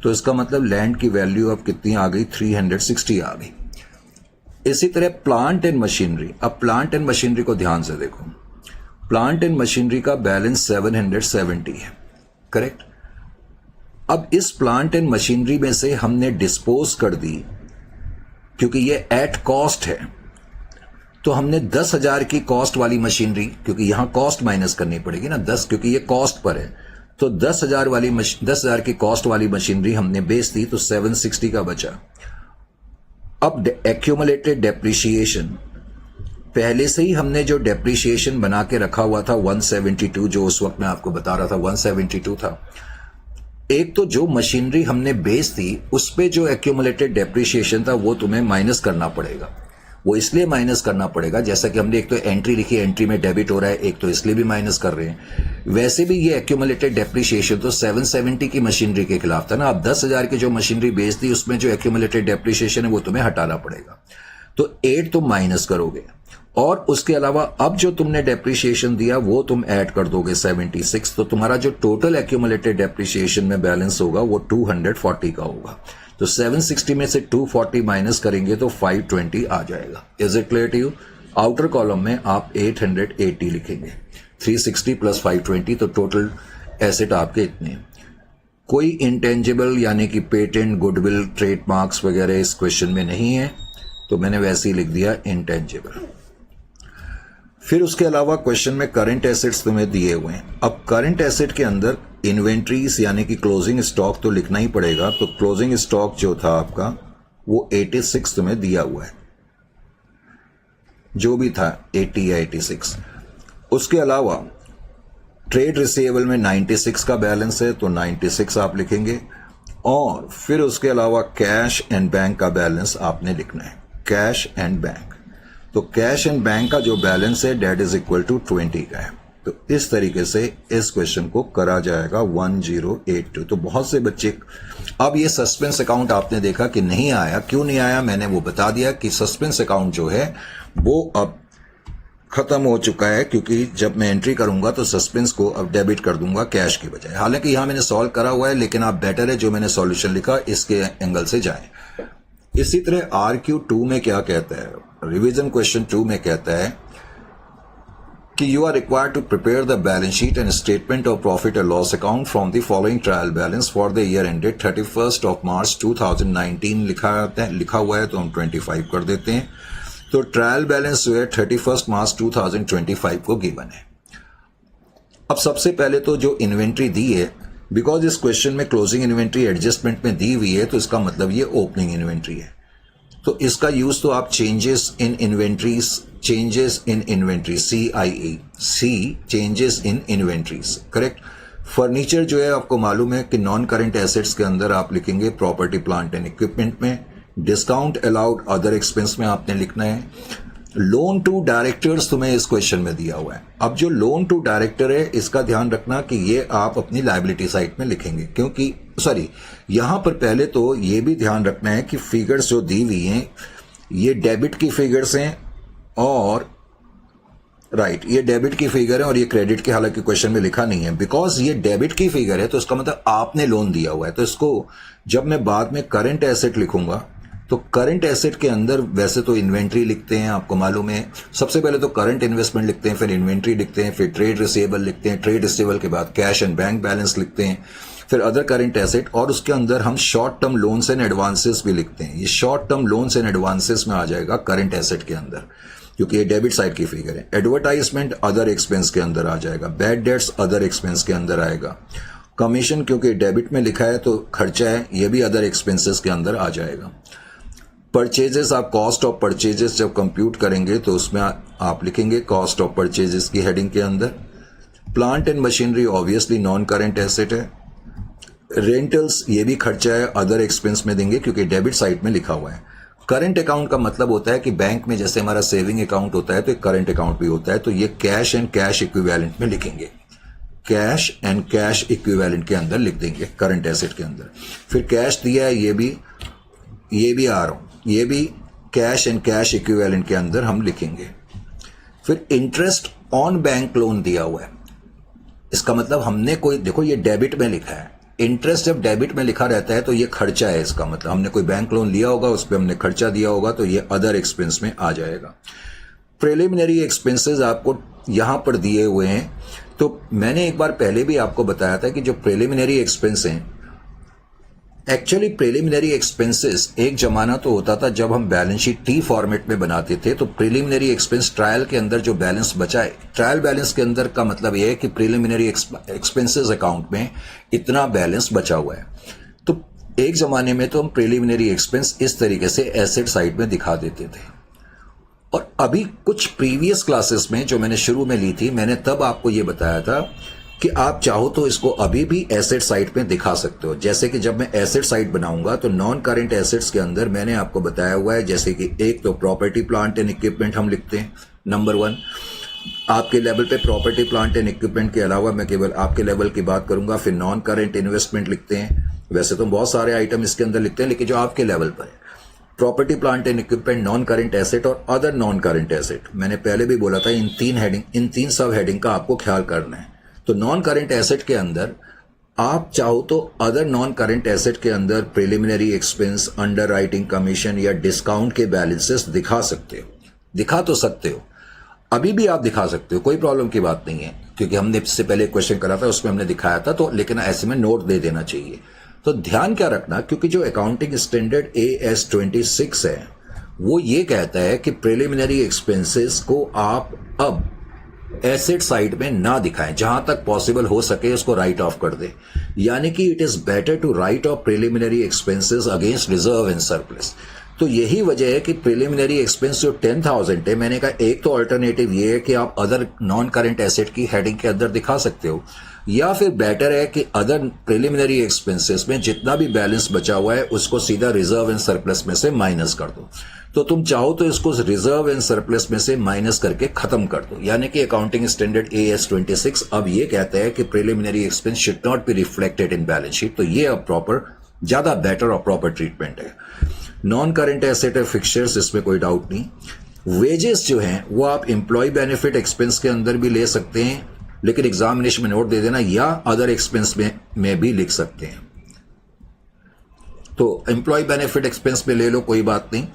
तो इसका मतलब लैंड की वैल्यू अब कितनी आ गई? 360 आ गई। इसी तरह प्लांट एंड मशीनरी। अब प्लांट एंड मशीनरी को ध्यान से देखो। प्लांट एंड मशीनरी का बैलेंस 770 है, करेक्ट। अब इस प्लांट एंड मशीनरी में से हमने डिस्पोज कर दी, क्योंकि ये एट कॉस्ट है, तो हमने 10,000 की कॉस्ट वाली मशीनरी, क्योंकि यहां कॉस्ट माइनस करनी पड़ेगी ना 10, क्योंकि ये कॉस्ट पर है, तो 10,000 की कॉस्ट वाली मशीनरी हमने बेच दी, तो 760 का बचा। अब एक्यूमुलेटेड डेप्रिसिएशन, पहले से ही हमने जो डेप्रिसिएशन बना के रखा हुआ था 172, जो उस वक्त मैं आपको बता रहा था 172 था। एक तो जो मशीनरी हमने बेच दी उस पे जो एक्यूमुलेटेड डेप्रिसिएशन था वो तुम्हें माइनस करना पड़ेगा। वो इसलिए माइनस करना पड़ेगा, जैसा कि हमने एक तो एंट्री लिखी, एंट्री में डेबिट हो रहा है, एक तो इसलिए भी माइनस कर रहे हैं। वैसे भी ये एक्यूमुलेटेड डेप्रिसिएशन तो 770 की मशीनरी के खिलाफ था ना। अब 10,000 की जो मशीनरी बेच दी उसमें जो एक्यूमुलेटेड डेप्रिसिएशन है वो तुम्हें हटाना पड़ेगा, तो 8 तुम माइनस करोगे। और उसके अलावा अब जो तुमने डेप्रिसिएशन दिया वो तुम ऐड कर दोगे 76, तो तुम्हारा जो टोटल एक्यूमुलेटेड डेप्रिसिएशन में बैलेंस होगा वो 240 का होगा। तो 760 में से 240 माइनस करेंगे तो 520 आ जाएगा। Is it clear to you? Outer column में आप 880 लिखेंगे, 360 प्लस 520, तो टोटल एसेट आपके इतने। कोई इंटेंजिबल यानी कि पेटेंट, गुडविल, ट्रेडमार्क्स वगैरह इस क्वेश्चन में नहीं है, तो मैंने वैसे ही लिख दिया इंटेंजिबल। फिर उसके अलावा क्वेश्चन में करंट एसेट्स तुम्हें दिए हुए हैं। अब करंट एसेट के अंदर इन्वेंट्रीज यानी कि क्लोजिंग स्टॉक तो लिखना ही पड़ेगा, तो क्लोजिंग स्टॉक जो था आपका वो 86 तुम्हें दिया हुआ है, जो भी था 80 या 86। उसके अलावा ट्रेड रिसीवेबल में 96 का बैलेंस है, तो 96 आप लिखेंगे। और फिर उसके अलावा कैश एंड बैंक का बैलेंस आपने लिखना है, कैश एंड बैंक। तो कैश एंड बैंक का जो बैलेंस है डेट इज इक्वल टू 20 का है। तो इस तरीके से इस क्वेश्चन को करा जाएगा 1082। तो बहुत से बच्चे, अब ये सस्पेंस अकाउंट आपने देखा कि नहीं आया, क्यों नहीं आया मैंने वो बता दिया कि सस्पेंस अकाउंट जो है वो अब खत्म हो चुका है, क्योंकि जब मैं एंट्री करूंगा तो सस्पेंस को अब डेबिट कर दूंगा कैश की बजाय। हालांकि यहां मैंने सॉल्व करा हुआ है, लेकिन आप बेटर है जो मैंने सॉल्यूशन लिखा इसके एंगल से जाएं। इसी तरह RQ2 में क्या कहता है, रिवीजन क्वेश्चन 2 में कहता है कि you are required to prepare the balance sheet and statement of profit and loss account from the following trial balance for the year ended 31 March 2019 लिखा हुआ है, तो हम 25 कर देते हैं। तो ट्रायल बैलेंस जो है 31 मार्च 2025 को गिवन है। अब सबसे पहले तो जो इन्वेंट्री दी है, बिकॉज इस क्वेश्चन में क्लोजिंग इन्वेंट्री एडजस्टमेंट में दी हुई है, तो इसका मतलब ये ओपनिंग इन्वेंट्री है। तो इसका यूज तो आप changes in inventories, CIE, changes in inventories, correct. Furniture जो है आपको मालूम है कि नॉन करेंट एसेट्स के अंदर आप लिखेंगे प्रॉपर्टी प्लांट एंड इक्विपमेंट में। डिस्काउंट अलाउड अदर एक्सपेंस में आपने लिखना है। लोन टू डायरेक्टर्स तुम्हें इस क्वेश्चन में दिया हुआ है। अब जो लोन टू डायरेक्टर है इसका ध्यान रखना कि ये आप अपनी लायबिलिटी साइड में लिखेंगे, क्योंकि यहां पर पहले तो ये भी ध्यान रखना है कि फिगर्स जो दी हुई हैं ये डेबिट की फिगर्स हैं, और ये डेबिट की फिगर है और ये क्रेडिट की, हालांकि क्वेश्चन में लिखा नहीं है। बिकॉज ये डेबिट की फिगर है तो इसका मतलब आपने लोन दिया हुआ है। तो इसको जब मैं बाद में करंट एसेट लिखूंगा तो करंट एसेट के अंदर वैसे तो इन्वेंट्री लिखते हैं, आपको मालूम है। सबसे पहले तो करंट इन्वेस्टमेंट लिखते हैं, फिर इन्वेंट्री लिखते हैं, फिर ट्रेड रिसीवेबल लिखते हैं, ट्रेड रिसीवेबल के बाद कैश एंड बैंक बैलेंस लिखते हैं, फिर अदर करंट एसेट, और उसके अंदर हम short term loans and advances भी लिखते हैं। ये short term loans and advances में आ जाएगा करंट एसेट के अंदर, क्योंकि ये डेबिट साइड की फिगर है। एडवर्टाइजमेंट अदर एक्सपेंस के अंदर आ जाएगा। बैड डेट्स अदर एक्सपेंस के अंदर आएगा। कमीशन क्योंकि डेबिट में लिखा है तो खर्चा है, ये भी अदर एक्सपेंसेस के अंदर आ जाएगा। परचेजेस, आप कॉस्ट ऑफ परचेजेस जब कंप्यूट करेंगे तो उसमें आप लिखेंगे कॉस्ट ऑफ परचेजेस की हेडिंग के अंदर। Plant and machinery obviously non current asset है। रेंटल्स ये भी खर्चा है, अदर एक्सपेंस में देंगे क्योंकि डेबिट साइड में लिखा हुआ है। करंट अकाउंट का मतलब होता है कि बैंक में जैसे हमारा सेविंग अकाउंट होता है तो एक करंट अकाउंट भी होता है, तो ये कैश एंड कैश इक्विवेलेंट में लिखेंगे, कैश एंड कैश इक्विवेलेंट के अंदर लिख देंगे करंट एसेट के अंदर। फिर कैश दिया है, ये भी आ रहा हूं, ये भी कैश एंड कैश इक्विवेलेंट के अंदर हम लिखेंगे। फिर इंटरेस्ट ऑन बैंक लोन दिया हुआ है, इसका मतलब हमने कोई, देखो ये डेबिट में लिखा है, इंटरेस्ट जब डेबिट में लिखा रहता है तो ये खर्चा है, इसका मतलब हमने कोई बैंक लोन लिया होगा, उस पर हमने खर्चा दिया होगा, तो ये अदर एक्सपेंस में आ जाएगा। प्रिलिमिनरी एक्सपेंसेस आपको यहां पर दिए हुए हैं, तो मैंने एक बार पहले भी आपको बताया था कि जो प्रिलिमिनरी एक्सपेंस हैं, एक्चुअली प्रिलिमिनरी एक्सपेंसेस एक जमाना तो होता था जब हम बैलेंस शीट टी फॉर्मेट में बनाते थे, तो प्रिलिमिनरी एक्सपेंस ट्रायल के अंदर जो बैलेंस बचा है, ट्रायल बैलेंस के अंदर का मतलब यह है कि प्रिलिमिनरी एक्सपेंसेस अकाउंट में इतना बैलेंस बचा हुआ है। तो एक जमाने में तो हम प्रिलिमिनरी एक्सपेंस इस तरीके से एसेट साइड में दिखा देते थे, और अभी कुछ प्रीवियस क्लासेस में जो मैंने शुरू में ली थी, मैंने तब आपको यह बताया था कि आप चाहो तो इसको अभी भी एसेट साइड में दिखा सकते हो। जैसे कि जब मैं एसेट साइड बनाऊंगा तो नॉन करेंट एसेट्स के अंदर मैंने आपको बताया हुआ है, जैसे कि एक तो प्रॉपर्टी प्लांट एंड इक्विपमेंट हम लिखते हैं नंबर 1। आपके लेवल पे प्रॉपर्टी प्लांट एंड इक्विपमेंट के अलावा मैं केवल आपके लेवल की बात करूंगा। फिर नॉन करेंट इन्वेस्टमेंट लिखते हैं, वैसे तो बहुत सारे आइटम इसके अंदर लिखते हैं, लेकिन जो आपके लेवल पर है, property plant and equipment, non current asset और अदर नॉन करेंट एसेट। मैंने पहले भी बोला था इन तीन सब हेडिंग का आपको ख्याल करना है। तो नॉन करेंट एसेट के अंदर आप चाहो तो अदर नॉन करेंट एसेट के अंदर preliminary expense, under writing commission या डिस्काउंट के बैलेंसेस दिखा सकते हो, दिखा तो सकते हो, अभी भी आप दिखा सकते हो, कोई प्रॉब्लम की बात नहीं है, क्योंकि हमने इससे पहले क्वेश्चन करा था उसमें हमने दिखाया था, तो लेकिन ऐसे में नोट दे देना चाहिए। तो ध्यान क्या रखना, क्योंकि जो अकाउंटिंग स्टैंडर्ड AS26 है वो ये कहता है कि प्रिलिमिनरी एक्सपेंसेस को आप अब एसेट साइड में ना दिखाएं, जहां तक पॉसिबल हो सके उसको राइट ऑफ कर दे। यानी कि it is better to write off preliminary expenses against reserve and surplus. तो यही वजह है कि प्रिलिमिनरी एक्सपेंस जो 10,000 है, मैंने कहा एक तो अल्टरनेटिव ये है कि आप अदर नॉन करेंट एसेट की हेडिंग के अंदर दिखा सकते हो, या फिर बेटर है कि अदर प्रिलिमिनरी एक्सपेंसेस में जितना भी बैलेंस बचा हुआ है उसको सीधा रिजर्व एंड सरप्लस में से माइनस कर दो। तो तुम चाहो तो इसको रिजर्व एंड सरप्लस में से माइनस करके खत्म कर दो। यानी कि अकाउंटिंग स्टैंडर्ड AS26 अब ये कहता है कि preliminary expense should not be reflected in balance sheet. तो ये अब प्रॉपर, ज्यादा बेटर और प्रॉपर ट्रीटमेंट है। नॉन करेंट एसेट है फिक्सचर्स, इसमें कोई डाउट नहीं। वेजेस जो हैं वो आप एम्प्लॉय बेनिफिट एक्सपेंस के अंदर भी ले सकते हैं, लेकिन एग्जामिनेशन में नोट दे देना, या अदर एक्सपेंस में भी लिख सकते हैं। तो एम्प्लॉय बेनिफिट एक्सपेंस में ले लो, कोई बात नहीं।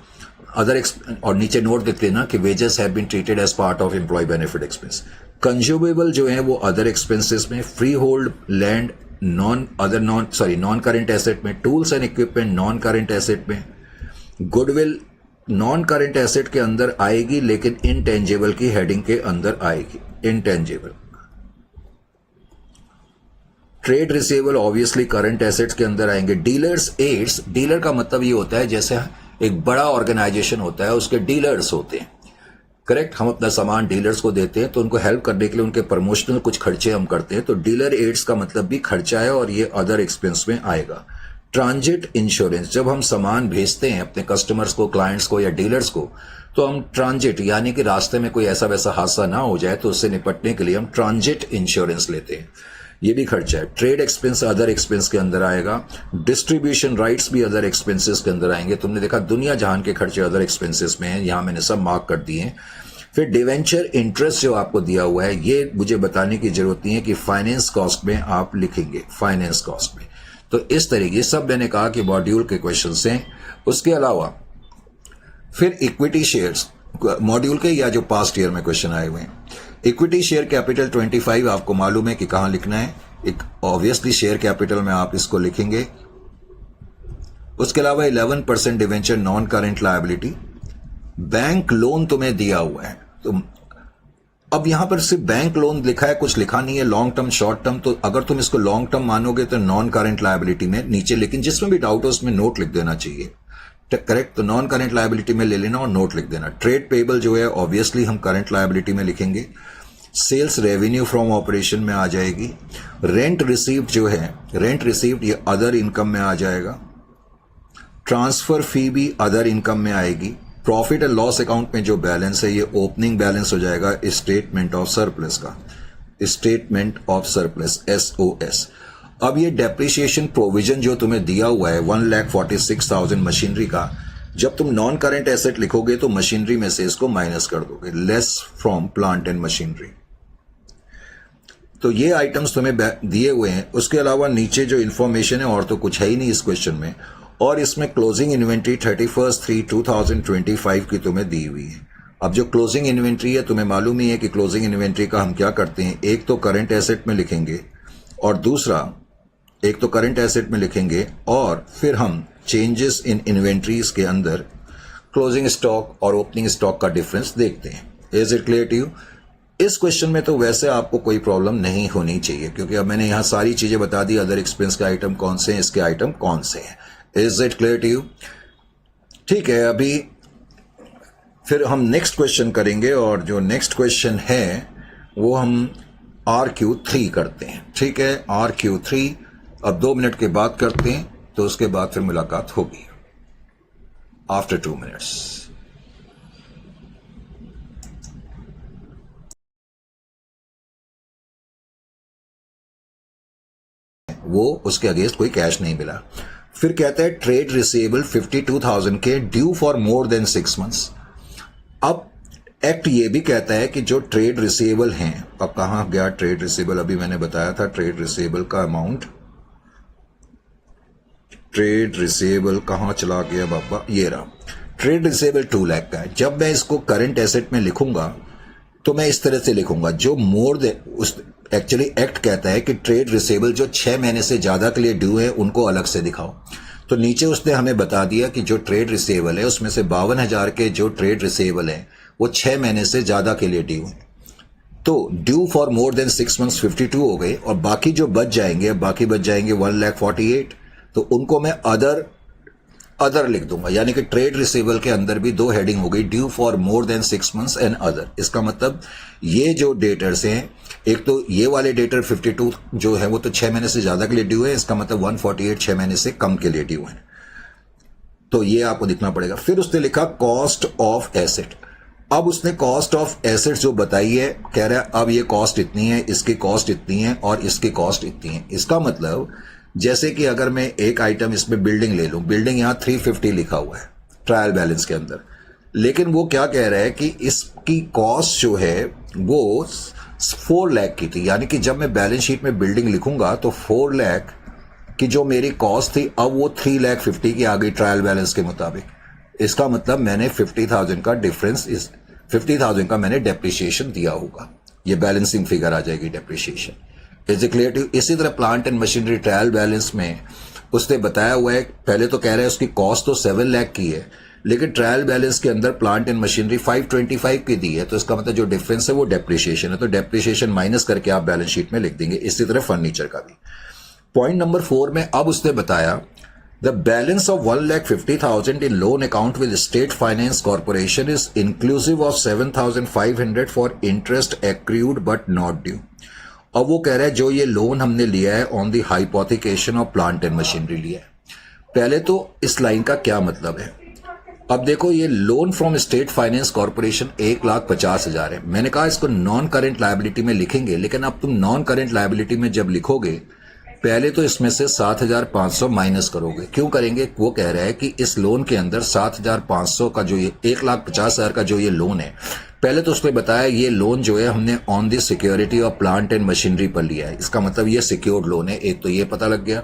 अदर और नीचे नोट देते ना कि wages have been treated as part of employ benefit expense. Consumable जो है वो अदर एक्सपेंसेस में, free hold land non current asset में, tools and equipment non current asset में, गुडविल नॉन करेंट एसेट के अंदर आएगी लेकिन इनटेंजिबल की हेडिंग के अंदर आएगी, intangible. Trade receivable obviously current assets के अंदर आएंगे। डीलर्स एड्स, डीलर का मतलब ये होता है जैसे एक बड़ा ऑर्गेनाइजेशन होता है, उसके डीलर्स होते हैं, करेक्ट। हम अपना सामान डीलर्स को देते हैं तो उनको हेल्प करने के लिए उनके प्रमोशनल कुछ खर्चे हम करते हैं, तो डीलर एड्स का मतलब भी खर्चा है और ये अदर एक्सपेंस में आएगा। ट्रांजिट इंश्योरेंस, जब हम सामान भेजते हैं अपने कस्टमर्स को, क्लाइंट्स को या डीलर्स को, तो हम ट्रांजिट यानी कि रास्ते में कोई ऐसा वैसा हादसा ना हो जाए तो उससे निपटने के लिए हम ट्रांजिट इंश्योरेंस लेते हैं, ये भी खर्चा है। ट्रेड एक्सपेंस अदर एक्सपेंस के अंदर आएगा। डिस्ट्रीब्यूशन राइट्स भी अदर एक्सपेंसेस के अंदर आएंगे। तुमने देखा दुनिया जहान के खर्चे अदर एक्सपेंसेस में हैं, यहां मैंने सब मार्क कर दिए हैं। फिर डिवेंचर इंटरेस्ट जो आपको दिया हुआ है, ये मुझे बताने की जरूरत नहीं है कि फाइनेंस कॉस्ट में आप लिखेंगे, फाइनेंस कॉस्ट में। तो इस तरीके सब मैंने कहा कि मॉड्यूल के क्वेश्चन हैं। उसके अलावा फिर इक्विटी शेयर्स मॉड्यूल के या जो पास्ट ईयर में क्वेश्चन आए हुए हैं। इक्विटी शेयर कैपिटल 25 आपको मालूम है कि कहां लिखना है। एक ऑब्वियसली शेयर कैपिटल में आप इसको लिखेंगे। उसके अलावा 11% debenture non current liability. Bank loan तुम्हें दिया हुआ है, तो अब यहां पर सिर्फ बैंक लोन लिखा है, कुछ लिखा नहीं है लॉन्ग टर्म शॉर्ट टर्म। तो अगर तुम इसको लॉन्ग टर्म मानोगे तो नॉन करेंट लायबिलिटी में नीचे, लेकिन जिसमें भी डाउट हो उसमें नोट लिख देना चाहिए। करेक्ट। तो नॉन करंट लायबिलिटी में ले लेना और नोट लिख देना। ट्रेड पेबल जो है ऑब्वियसली हम करंट लायबिलिटी में लिखेंगे। सेल्स रेवेन्यू फ्रॉम ऑपरेशन में आ जाएगी। रेंट रिसीव्ड जो है, रेंट रिसीव्ड ये अदर इनकम में आ जाएगा। ट्रांसफर फी भी अदर इनकम में आएगी। प्रॉफिट एंड लॉस अकाउंट में जो बैलेंस है ये ओपनिंग बैलेंस हो जाएगा स्टेटमेंट ऑफ सरप्लस का, स्टेटमेंट ऑफ सरप्लस SOS। अब ये डेप्रिसिएशन प्रोविजन जो तुम्हें दिया हुआ है 1,46,000 मशीनरी का, जब तुम नॉन करंट एसेट लिखोगे तो मशीनरी में से इसको माइनस कर दोगे, less from plant and machinery. तो ये आइटम्स तुम्हें दिए हुए हैं। उसके अलावा नीचे जो इंफॉर्मेशन है और तो कुछ है ही नहीं इस क्वेश्चन में। और इसमें क्लोजिंग इन्वेंट्री 31/3/2025 की तुम्हें दी हुई है। अब जो क्लोजिंग इन्वेंट्री है तुम्हें मालूम ही है कि क्लोजिंग इन्वेंट्री का हम क्या करते हैं, एक तो करंट एसेट में लिखेंगे और दूसरा एक तो करंट एसेट में लिखेंगे और फिर हम चेंजेस इन इन्वेंट्रीज के अंदर क्लोजिंग स्टॉक और ओपनिंग स्टॉक का डिफरेंस देखते हैं। Is it clear to you? इस क्वेश्चन में तो वैसे आपको कोई प्रॉब्लम नहीं होनी चाहिए क्योंकि अब मैंने यहां सारी चीजें बता दी, अदर एक्सपेंस के आइटम कौन से हैं, इसके आइटम कौन से हैं। Is it clear to you? ठीक है, अभी फिर हम नेक्स्ट क्वेश्चन करेंगे और जो नेक्स्ट क्वेश्चन है वो हम RQ3 करते हैं। ठीक है, RQ3 अब 2 मिनट के बाद करते हैं, तो उसके बाद फिर मुलाकात होगी आफ्टर 2 मिनट्स। वो उसके अगेंस्ट कोई कैश नहीं मिला। फिर कहता है ट्रेड रिसीवेबल 52,000 के due for more than 6 months. अब एक्ट ये भी कहता है कि जो ट्रेड रिसीवेबल हैं, अब कहां गया ट्रेड रिसीवेबल, अभी मैंने बताया था ट्रेड रिसीवेबल का अमाउंट, ट्रेड रिसीवेबल कहां चला गया बाबा, ये रहा। ट्रेड रिसीवेबल 2 लाख का है। जब मैं इसको करंट एसेट में लिखूंगा तो मैं इस तरह से लिखूंगा, जो मोर देन उस एक्चुअली एक्ट कहता है कि ट्रेड रिसीवेबल जो 6 महीने से ज्यादा के लिए ड्यू है उनको अलग से दिखाओ। तो नीचे उसने हमें बता दिया कि जो ट्रेड रिसीवेबल है उसमें से 52,000 के जो ट्रेड रिसीवेबल है वो 6 महीने से ज्यादा के लिए ड्यू है। तो due for more than 6 months 52 हो गए और बाकी जो बच जाएंगे, बाकी बच जाएंगे 1,48,000, तो उनको मैं अदर लिख दूंगा। यानी कि ट्रेड रिसीवेबल के अंदर भी 2 हेडिंग हो गई, due for more than 6 months and other. इसका मतलब ये जो डेटर्स हैं, एक तो ये वाले डेटर 52 जो है वो तो 6 महीने से ज्यादा के लिए ड्यू है, इसका मतलब 148 6 महीने से कम के लिए ड्यू है, तो ये आपको दिखना पड़ेगा। फिर उसने लिखा कॉस्ट ऑफ एसेट। अब उसने कॉस्ट ऑफ एसेट जो बताई है, कह रहा है अब ये कॉस्ट इतनी है, इसकी कॉस्ट इतनी है और इसकी कॉस्ट इतनी है। इसका मतलब जैसे कि अगर मैं एक आइटम इसमें बिल्डिंग ले लूं, बिल्डिंग यहां 350 लिखा हुआ है ट्रायल बैलेंस के अंदर, लेकिन वो क्या कह रहा है कि इसकी कॉस्ट जो है वो 4 लाख की थी। यानी कि जब मैं बैलेंस शीट में बिल्डिंग लिखूंगा तो 4 लाख की जो मेरी कॉस्ट थी अब वो 3,50,000 की आ गई ट्रायल बैलेंस के मुताबिक। इसका मतलब मैंने 50,000 का डिफरेंस, इस 50,000 का मैंने डेप्रिसिएशन दिया होगा। ये बैलेंसिंग फिगर आ जाएगी depreciation. Is it clear to? इसी तरह plant and machinery trial balance में उसने बताया हुआ है, पहले तो कह रहा है उसकी कॉस्ट तो 7 लाख की है, लेकिन ट्रायल बैलेंस के अंदर प्लांट एंड मशीनरी 525 की दी है, तो इसका मतलब जो डिफरेंस है वो डेप्रिसिएशन है। तो डेप्रिसिएशन माइनस करके आप बैलेंस शीट में लिख देंगे। इसी तरह फर्नीचर का भी। पॉइंट नंबर 4 में अब उसने बताया the balance of 1,50,000 in loan account with state finance corporation is inclusive of 7,500 for interest accrued but not due. अब वो कह रहा है जो ये लोन हमने लिया है on the hypothecation of plant and machinery लिया है। पहले तो इस लाइन का क्या मतलब है? अब देखो, ये loan from state finance corporation 1,50,000 है। मैंने कहा इसको नॉन करेंट लायबिलिटी में लिखेंगे, लेकिन अब तुम नॉन करेंट लायबिलिटी में जब लिखोगे पहले तो इसमें से 7,500 माइनस करोगे। क्यों करेंगे? वो कह रहा है कि इस लोन के अंदर 7,500 का जो ये 1,50,000 का जो ये लोन है, पहले तो उसने बताया ये लोन जो है हमने on the security of plant and machinery पर लिया है। इसका मतलब ये सिक्योर्ड लोन है, एक तो ये पता लग गया।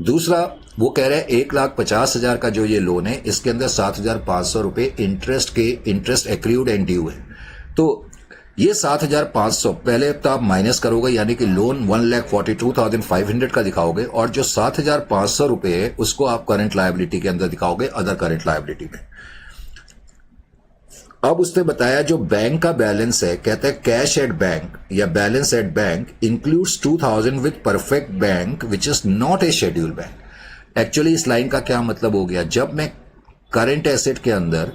दूसरा वो कह रहा है 1,50,000 का जो ये लोन है इसके अंदर 7,500 रुपए इंटरेस्ट एक्रूड एंड ड्यू है। तो ये 7,500 पहले तो आप माइनस करोगे, यानी कि लोन 1,42,500 का दिखाओगे और जो 7,500 रुपए है उसको आप करंट लायबिलिटी के अंदर दिखाओगे, अदर करंट लायबिलिटी में। अब उसने बताया जो बैंक का बैलेंस है, कहता है कैश एट बैंक या balance at bank includes 2,000 with perfect bank which is not a schedule bank. Actually इस लाइन का क्या मतलब हो गया? जब मैं करंट एसेट के अंदर,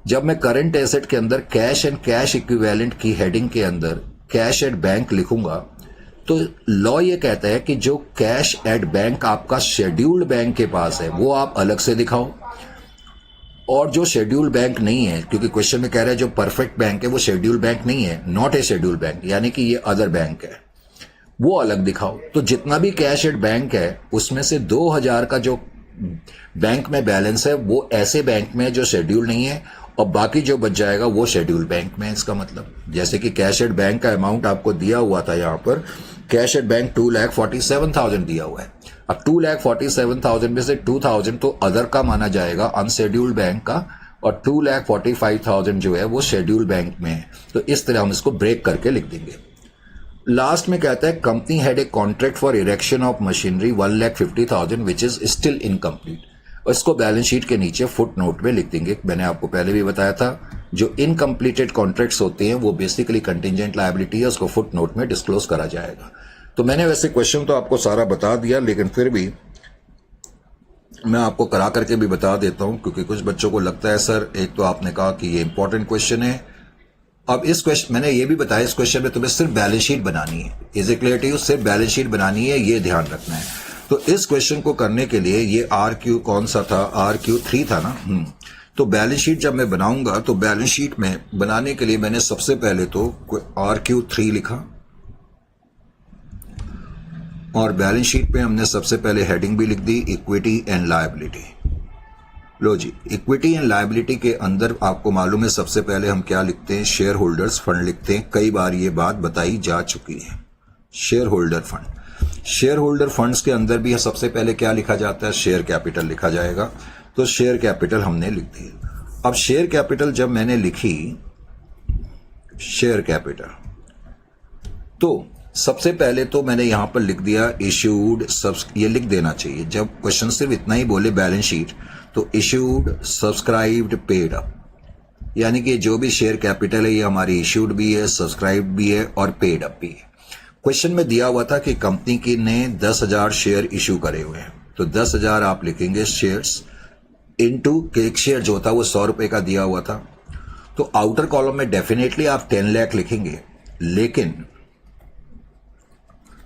जब मैं करंट एसेट के अंदर कैश एंड कैश इक्विवेलेंट की हेडिंग के अंदर कैश एट बैंक लिखूंगा, तो लॉ ये कहता है कि जो कैश एट बैंक आपका शेड्यूल्ड बैंक के पास है वो आप अलग से दिखाओ, और जो शेड्यूल्ड बैंक नहीं है, क्योंकि क्वेश्चन में कह रहा है जो परफेक्ट बैंक है वो शेड्यूल्ड बैंक नहीं है, नॉट ए शेड्यूल्ड बैंक, यानी कि ये अदर बैंक है, वो अलग दिखाओ। तो जितना भी कैश एट बैंक है उसमें से 2000 का जो बैंक में बैलेंस है वो ऐसे बैंक में है जो शेड्यूल नहीं है, और बाकी जो बच जाएगा वो शेड्यूल बैंक में है। इसका मतलब जैसे कि कैश एट बैंक का अमाउंट आपको दिया हुआ था, यहां पर कैश एट बैंक 2,47,000 दिया हुआ है। अब 2,47,000 में से 2,000 तो अदर का माना जाएगा, अनशेड्यूल्ड बैंक का, और 2,45,000 जो है वो शेड्यूल बैंक में है। तो इस तरह हम इसको ब्रेक करके लिख देंगे। लास्ट में कहता है company had a contract for erection of machinery 1,50,000 which is still incomplete, और इसको बैलेंस शीट के नीचे फुट नोट में लिख देंगे। मैंने आपको पहले भी बताया था जो इनकम्प्लीटेड कॉन्ट्रैक्ट्स होते हैं वो बेसिकली कंटिजेंट लायबिलिटी है, उसको फुट नोट में डिस्क्लोज करा जाएगा। तो मैंने वैसे क्वेश्चन तो आपको सारा बता दिया, लेकिन फिर भी मैं आपको करा करके भी बता देता हूं, क्योंकि कुछ बच्चों को लगता है सर एक तो आपने कहा कि ये इंपॉर्टेंट क्वेश्चन है, अब इस क्वेश्चन मैंने ये भी बताया इस क्वेश्चन में तुम्हें सिर्फ बैलेंस शीट बनानी है, is it clear to you? सिर्फ बैलेंस शीट बनानी है, ये ध्यान रखना है। तो इस क्वेश्चन को करने के लिए ये RQ कौन सा था, RQ3 था ना। तो बैलेंस शीट जब मैं बनाऊंगा तो बैलेंस शीट में बनाने के लिए मैंने सबसे पहले तो RQ3 लिखा, और बैलेंस शीट पे हमने सबसे पहले हेडिंग भी लिख दी इक्विटी एंड लायबिलिटी। लो जी, इक्विटी एंड लायबिलिटी के अंदर आपको मालूम है सबसे पहले हम क्या लिखते हैं, शेयर होल्डर्स फंड लिखते हैं। कई बार ये बात बताई जा चुकी है, share holder fund. Share holder funds के अंदर भी सबसे पहले क्या लिखा जाता है, शेयर कैपिटल लिखा जाएगा। तो शेयर कैपिटल हमने लिख दी। अब शेयर कैपिटल जब मैंने लिखी, शेयर कैपिटल, तो सबसे पहले तो मैंने यहां पर लिख दिया इश्यूड ये लिख देना चाहिए। जब क्वेश्चन सिर्फ इतना ही बोले बैलेंस शीट, तो इश्यूड, सब्सक्राइब्ड, पेड अप, यानी कि जो भी शेयर कैपिटल है ये हमारी इश्यूड भी है, सब्सक्राइब्ड भी है और पेड अप भी है। क्वेश्चन में दिया हुआ था कि कंपनी की ने 10,000 शेयर इश्यू करे हुए हैं, तो 10,000 आप लिखेंगे शेयर्स इनटू एक शेयर जो था वो 100 रुपए का दिया हुआ था। तो आउटर कॉलम में डेफिनेटली आप 10 लाख लिखेंगे,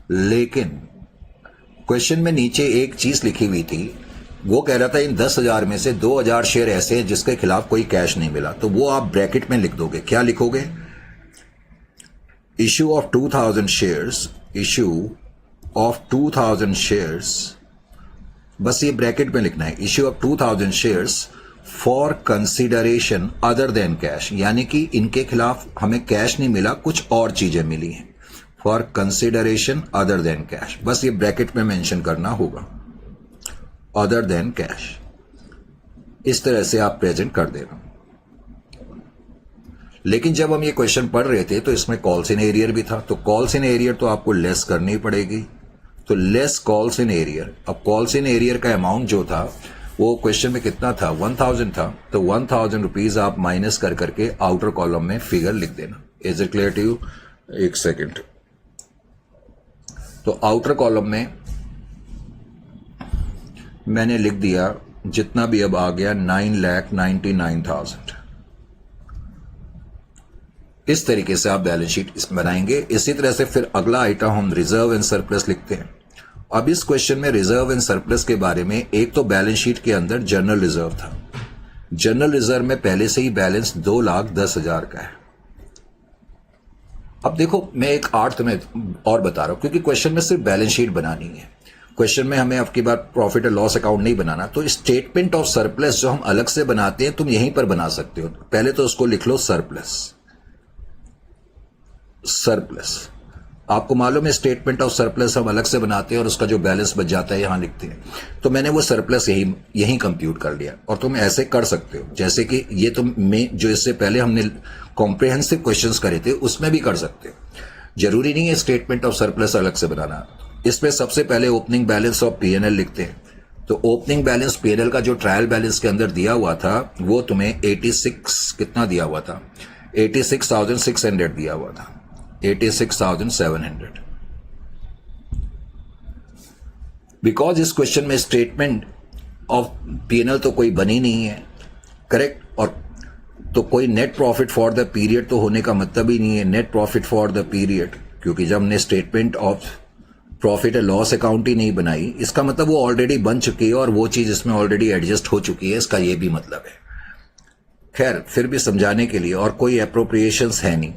लेकिन क्वेश्चन में नीचे एक चीज लिखी हुई थी, वो कह रहा था इन 10,000 में से 2,000 शेयर ऐसे हैं जिसके खिलाफ कोई कैश नहीं मिला, तो वो आप ब्रैकेट में लिख दोगे। क्या लिखोगे, issue of 2,000 shares, issue of 2,000 shares, बस ये ब्रैकेट में लिखना है, issue of 2,000 shares for consideration other than cash, यानी कि इनके खिलाफ हमें कैश नहीं मिला, कुछ और चीजें मिली हैं, for consideration other than cash, बस ये ब्रैकेट में मेंशन करना होगा, अदर देन कैश। इस तरह से आप प्रेजेंट कर देना। लेकिन जब हम ये क्वेश्चन पढ़ रहे थे तो इसमें कॉल्स इन एरियर भी था, तो कॉल्स इन एरियर तो आपको लेस करनी पड़ेगी, तो लेस कॉल्स इन एरियर। अब कॉल्स इन एरियर का अमाउंट जो था वो क्वेश्चन में कितना था, 1,000 था, तो 1,000 रुपीज आप माइनस कर करके आउटर कॉलम में फिगर लिख देना। Is it clear to you? एक सेकेंड। तो आउटर कॉलम में मैंने लिख दिया जितना भी अब आ गया 9,99,000। इस तरीके से आप बैलेंस शीट बनाएंगे। इसी तरह से फिर अगला आइटम हम रिजर्व एंड सरप्लस लिखते हैं। अब इस क्वेश्चन में रिजर्व एंड सरप्लस के बारे में एक तो बैलेंस शीट के अंदर जनरल रिजर्व था, जनरल रिजर्व में पहले से ही बैलेंस 2,10,000 का है। अब देखो मैं एक आर्ट तुम्हें और बता रहा हूं, क्योंकि क्वेश्चन में सिर्फ बैलेंस शीट बनानी है, क्वेश्चन में हमें अब की बार प्रॉफिट एंड लॉस अकाउंट नहीं बनाना। तो स्टेटमेंट ऑफ सरप्लस जो हम अलग से बनाते हैं तुम यहीं पर बना सकते हो। पहले तो उसको लिख लो सरप्लस। सरप्लस आपको मालूम है स्टेटमेंट ऑफ सरप्लस हम अलग से बनाते हैं और उसका जो बैलेंस बच जाता है यहां लिखते हैं। तो मैंने वो सरप्लस यहीं कंप्यूट कर लिया, और तुम ऐसे कर सकते हो जैसे कि ये तुम में जो इससे पहले हमने कॉम्प्रिहेंसिव क्वेश्चंस करे थे उसमें भी कर सकते हो। जरूरी नहीं है स्टेटमेंट ऑफ सरप्लस अलग से बनाना। इसमें सबसे पहले ओपनिंग बैलेंस ऑफ P&L लिखते हैं। तो ओपनिंग बैलेंस P&L का जो ट्रायल बैलेंस के अंदर दिया हुआ था वो तुम्हें 86 कितना दिया हुआ था, 86,600 दिया हुआ था, 86,700। बिकॉज इस क्वेश्चन में स्टेटमेंट ऑफ पीएनएल तो कोई बनी नहीं है, करेक्ट। और तो कोई net profit for the period तो होने का मतलब ही नहीं है net profit for the period, क्योंकि जब हमने statement of profit and loss account ही नहीं बनाई, इसका मतलब वो ऑलरेडी बन चुकी है और वो चीज इसमें ऑलरेडी एडजस्ट हो चुकी है, इसका ये भी मतलब है। खैर फिर भी समझाने के लिए, और कोई अप्रोप्रिएशंस है नहीं,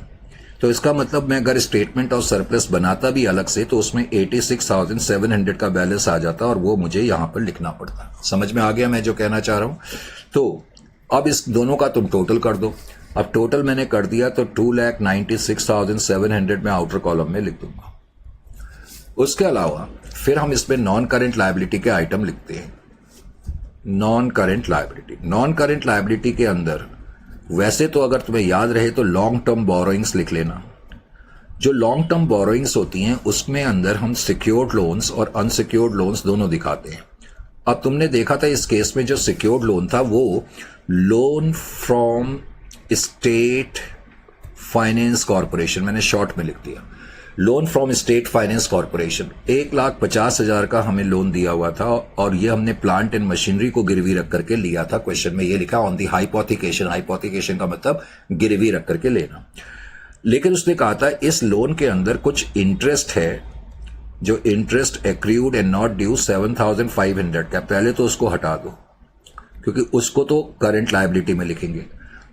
तो इसका मतलब मैं अगर स्टेटमेंट ऑफ सरप्लस बनाता भी अलग से तो उसमें 86,700 का बैलेंस आ जाता और वो मुझे यहां पर लिखना पड़ता। समझ में आ गया मैं जो कहना चाह रहा हूं? तो अब इस दोनों का तुम टोटल कर दो। अब टोटल मैंने कर दिया तो 2,96,700 में आउटर कॉलम में लिख दूंगा। उसके अलावा फिर हम इसमें नॉन करेंट लायबिलिटी के आइटम लिखते हैं। नॉन करेंट लायबिलिटी के अंदर वैसे तो अगर तुम्हें याद रहे तो लॉन्ग टर्म बोरोइंग्स लिख लेना। जो लॉन्ग टर्म बोरोइंग्स होती हैं उसमें अंदर हम सिक्योर्ड लोन्स और अनसिक्योर्ड लोन्स दोनों दिखाते हैं। अब तुमने देखा था इस केस में जो सिक्योर्ड लोन था वो loan from state finance corporation, मैंने शॉर्ट में लिख दिया loan from state finance corporation, 1,50,000 का हमें लोन दिया हुआ था और ये हमने प्लांट एंड मशीनरी को गिरवी रख करके लिया था। क्वेश्चन में ये लिखा ऑन दी हाइपोथिकेशन, हाइपोथिकेशन का मतलब गिरवी रख करके लेना। लेकिन उसने कहा था इस लोन के अंदर कुछ इंटरेस्ट है, जो interest accrued and not due 7,500 का, पहले तो उसको हटा दो क्योंकि उसको तो करंट लायबिलिटी में लिखेंगे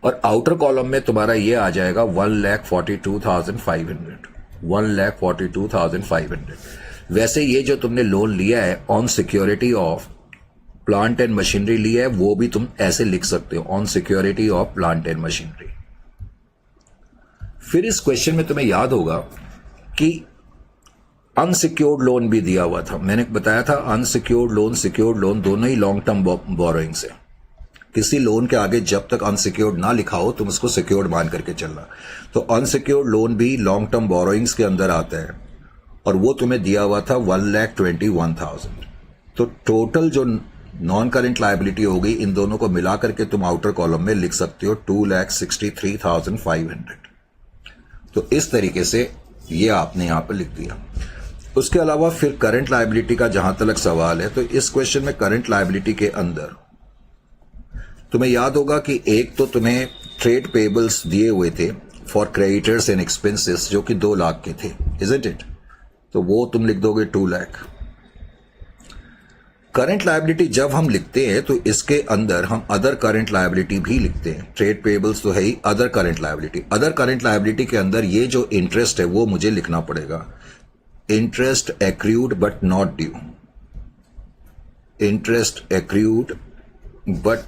और आउटर कॉलम में तुम्हारा ये आ जाएगा 1,42,500, 1,42,500। वैसे ये जो तुमने लोन लिया है on security of plant and machinery लिया है वो भी तुम ऐसे लिख सकते हो, on security of plant and machinery. फिर इस क्वेश्चन में तुम्हें याद होगा कि अनसिक्योर्ड लोन भी दिया हुआ था। मैंने बताया था अनसिक्योर्ड लोन सिक्योर्ड लोन दोनों ही लॉन्ग टर्म बोरोइंग्स है। किसी लोन के आगे जब तक अनसिक्योर्ड ना लिखा हो तुम उसको सिक्योर्ड मान करके चलना। तो अनसिक्योर्ड लोन भी लॉन्ग टर्म बोरोइंग्स के अंदर आता है और वो तुम्हें दिया हुआ था 1,21,000। तो टोटल जो नॉन करेंट लायबिलिटी हो गई इन दोनों को मिला करके तुम आउटर कॉलम में लिख सकते हो 2,63,500। तो इस तरीके से ये आपने यहां पर लिख दिया। उसके अलावा फिर करंट लायबिलिटी का जहां तक सवाल है तो इस क्वेश्चन में करंट लायबिलिटी के अंदर तुम्हें याद होगा कि एक तो तुम्हें ट्रेड पेबल्स दिए हुए थे फॉर क्रेडिटर्स एंड एक्सपेंसेस जो कि 2 लाख के थे, इजंट इट? तो वो तुम लिख दोगे 2 लाख। करंट लायबिलिटी जब हम लिखते हैं तो इसके अंदर हम अदर करंट लायबिलिटी भी लिखते हैं। ट्रेड पेबल्स तो है ही, other current liability, other current liability के अंदर ये जो इंटरेस्ट है वो मुझे लिखना पड़ेगा। Interest accrued but not due, interest accrued but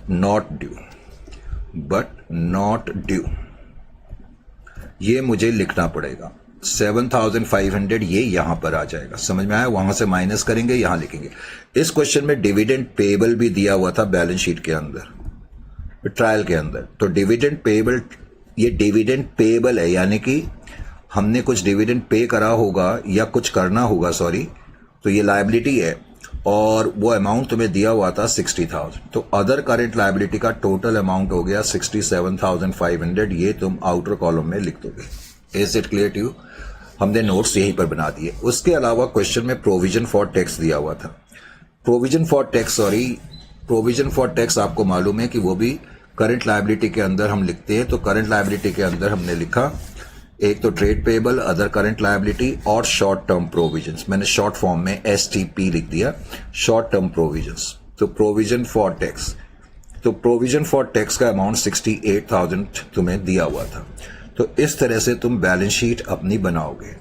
not due, ये मुझे लिखना पड़ेगा। 7,500 ये यहां पर आ जाएगा, समझ में आया? वहां से माइनस करेंगे, यहां लिखेंगे। इस क्वेश्चन में डिविडेंड पेबल भी दिया हुआ था बैलेंस शीट के अंदर, ट्रायल के अंदर। तो डिविडेंड पेबल, ये डिविडेंड पेबल है यानी कि हमने कुछ डिविडेंड पे करा होगा या कुछ करना होगा, सॉरी, तो ये लायबिलिटी है और वो अमाउंट तुम्हें दिया हुआ था 60,000। तो अदर करंट लायबिलिटी का टोटल अमाउंट हो गया 67,500। ये तुम आउटर कॉलम में लिख दोगे। Is it clear to you? हमने नोट्स यहीं पर बना दिए। उसके अलावा क्वेश्चन में प्रोविजन फॉर टैक्स दिया हुआ था। प्रोविजन फॉर टैक्स आपको मालूम है कि वो भी करंट लायबिलिटी के अंदर हम लिखते हैं। तो करंट लायबिलिटी के अंदर हमने लिखा एक तो trade payable, other current liability और शॉर्ट टर्म प्रोविजंस। मैंने शॉर्ट फॉर्म में STP लिख दिया, शॉर्ट टर्म प्रोविजंस। तो प्रोविजन फॉर टैक्स, तो प्रोविजन फॉर टैक्स का अमाउंट 68,000 तुम्हें दिया हुआ था। तो इस तरह से तुम बैलेंस शीट अपनी बनाओगे।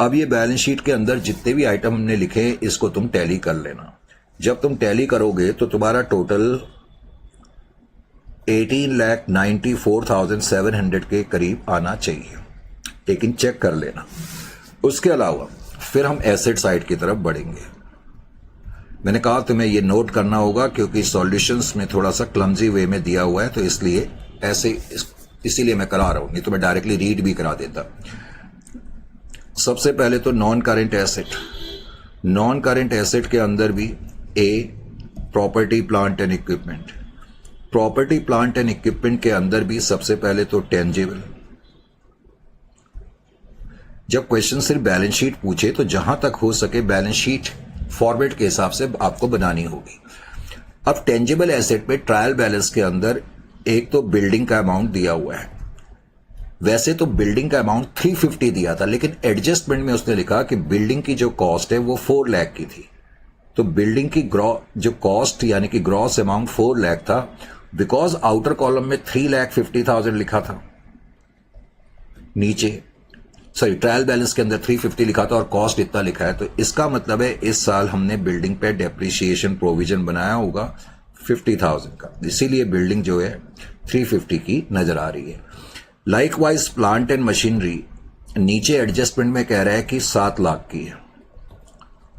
अब ये बैलेंस शीट के अंदर जितने भी आइटम हमने लिखे इसको तुम टैली कर लेना। जब तुम टैली करोगे तो तुम्हारा टोटल 18,94,700 के करीब आना चाहिए, लेकिन चेक कर लेना। उसके अलावा फिर हम एसेट साइड की तरफ बढ़ेंगे। मैंने कहा तुम्हें ये नोट करना होगा क्योंकि सॉल्यूशंस में थोड़ा सा क्लमजी वे में दिया हुआ है, तो इसलिए इसीलिए मैं करा रहा हूं, नहीं तो मैं डायरेक्टली रीड भी करा देता। सबसे पहले तो non current asset. Non current asset के अंदर भी property plant and equipment. Property plant and equipment के अंदर भी सबसे पहले तो टेंजिबल। जब क्वेश्चन सिर्फ बैलेंस शीट पूछे तो जहां तक हो सके बैलेंस शीट फॉर्मेट के हिसाब से आपको बनानी होगी। अब टेंजिबल एसेट पे ट्रायल बैलेंस के अंदर एक तो बिल्डिंग का अमाउंट दिया हुआ है। वैसे तो बिल्डिंग का अमाउंट 350 दिया था, लेकिन एडजस्टमेंट में उसने लिखा कि बिल्डिंग की जो कॉस्ट है वो 4 लाख की थी। तो बिल्डिंग की जो कॉस्ट यानी कि ग्रॉस अमाउंट 4 लाख था, बिकॉज आउटर कॉलम में 3,50,000 लिखा था, नीचे सॉरी ट्रायल बैलेंस के अंदर 350 लिखा था और कॉस्ट इतना लिखा है। तो इसका मतलब है इस साल हमने बिल्डिंग पे डेप्रिसिएशन प्रोविजन बनाया होगा 50,000 का, इसीलिए बिल्डिंग जो है 350 की नजर आ रही है। लाइकवाइज प्लांट एंड मशीनरी नीचे एडजस्टमेंट में कह रहा है कि 7 लाख की है,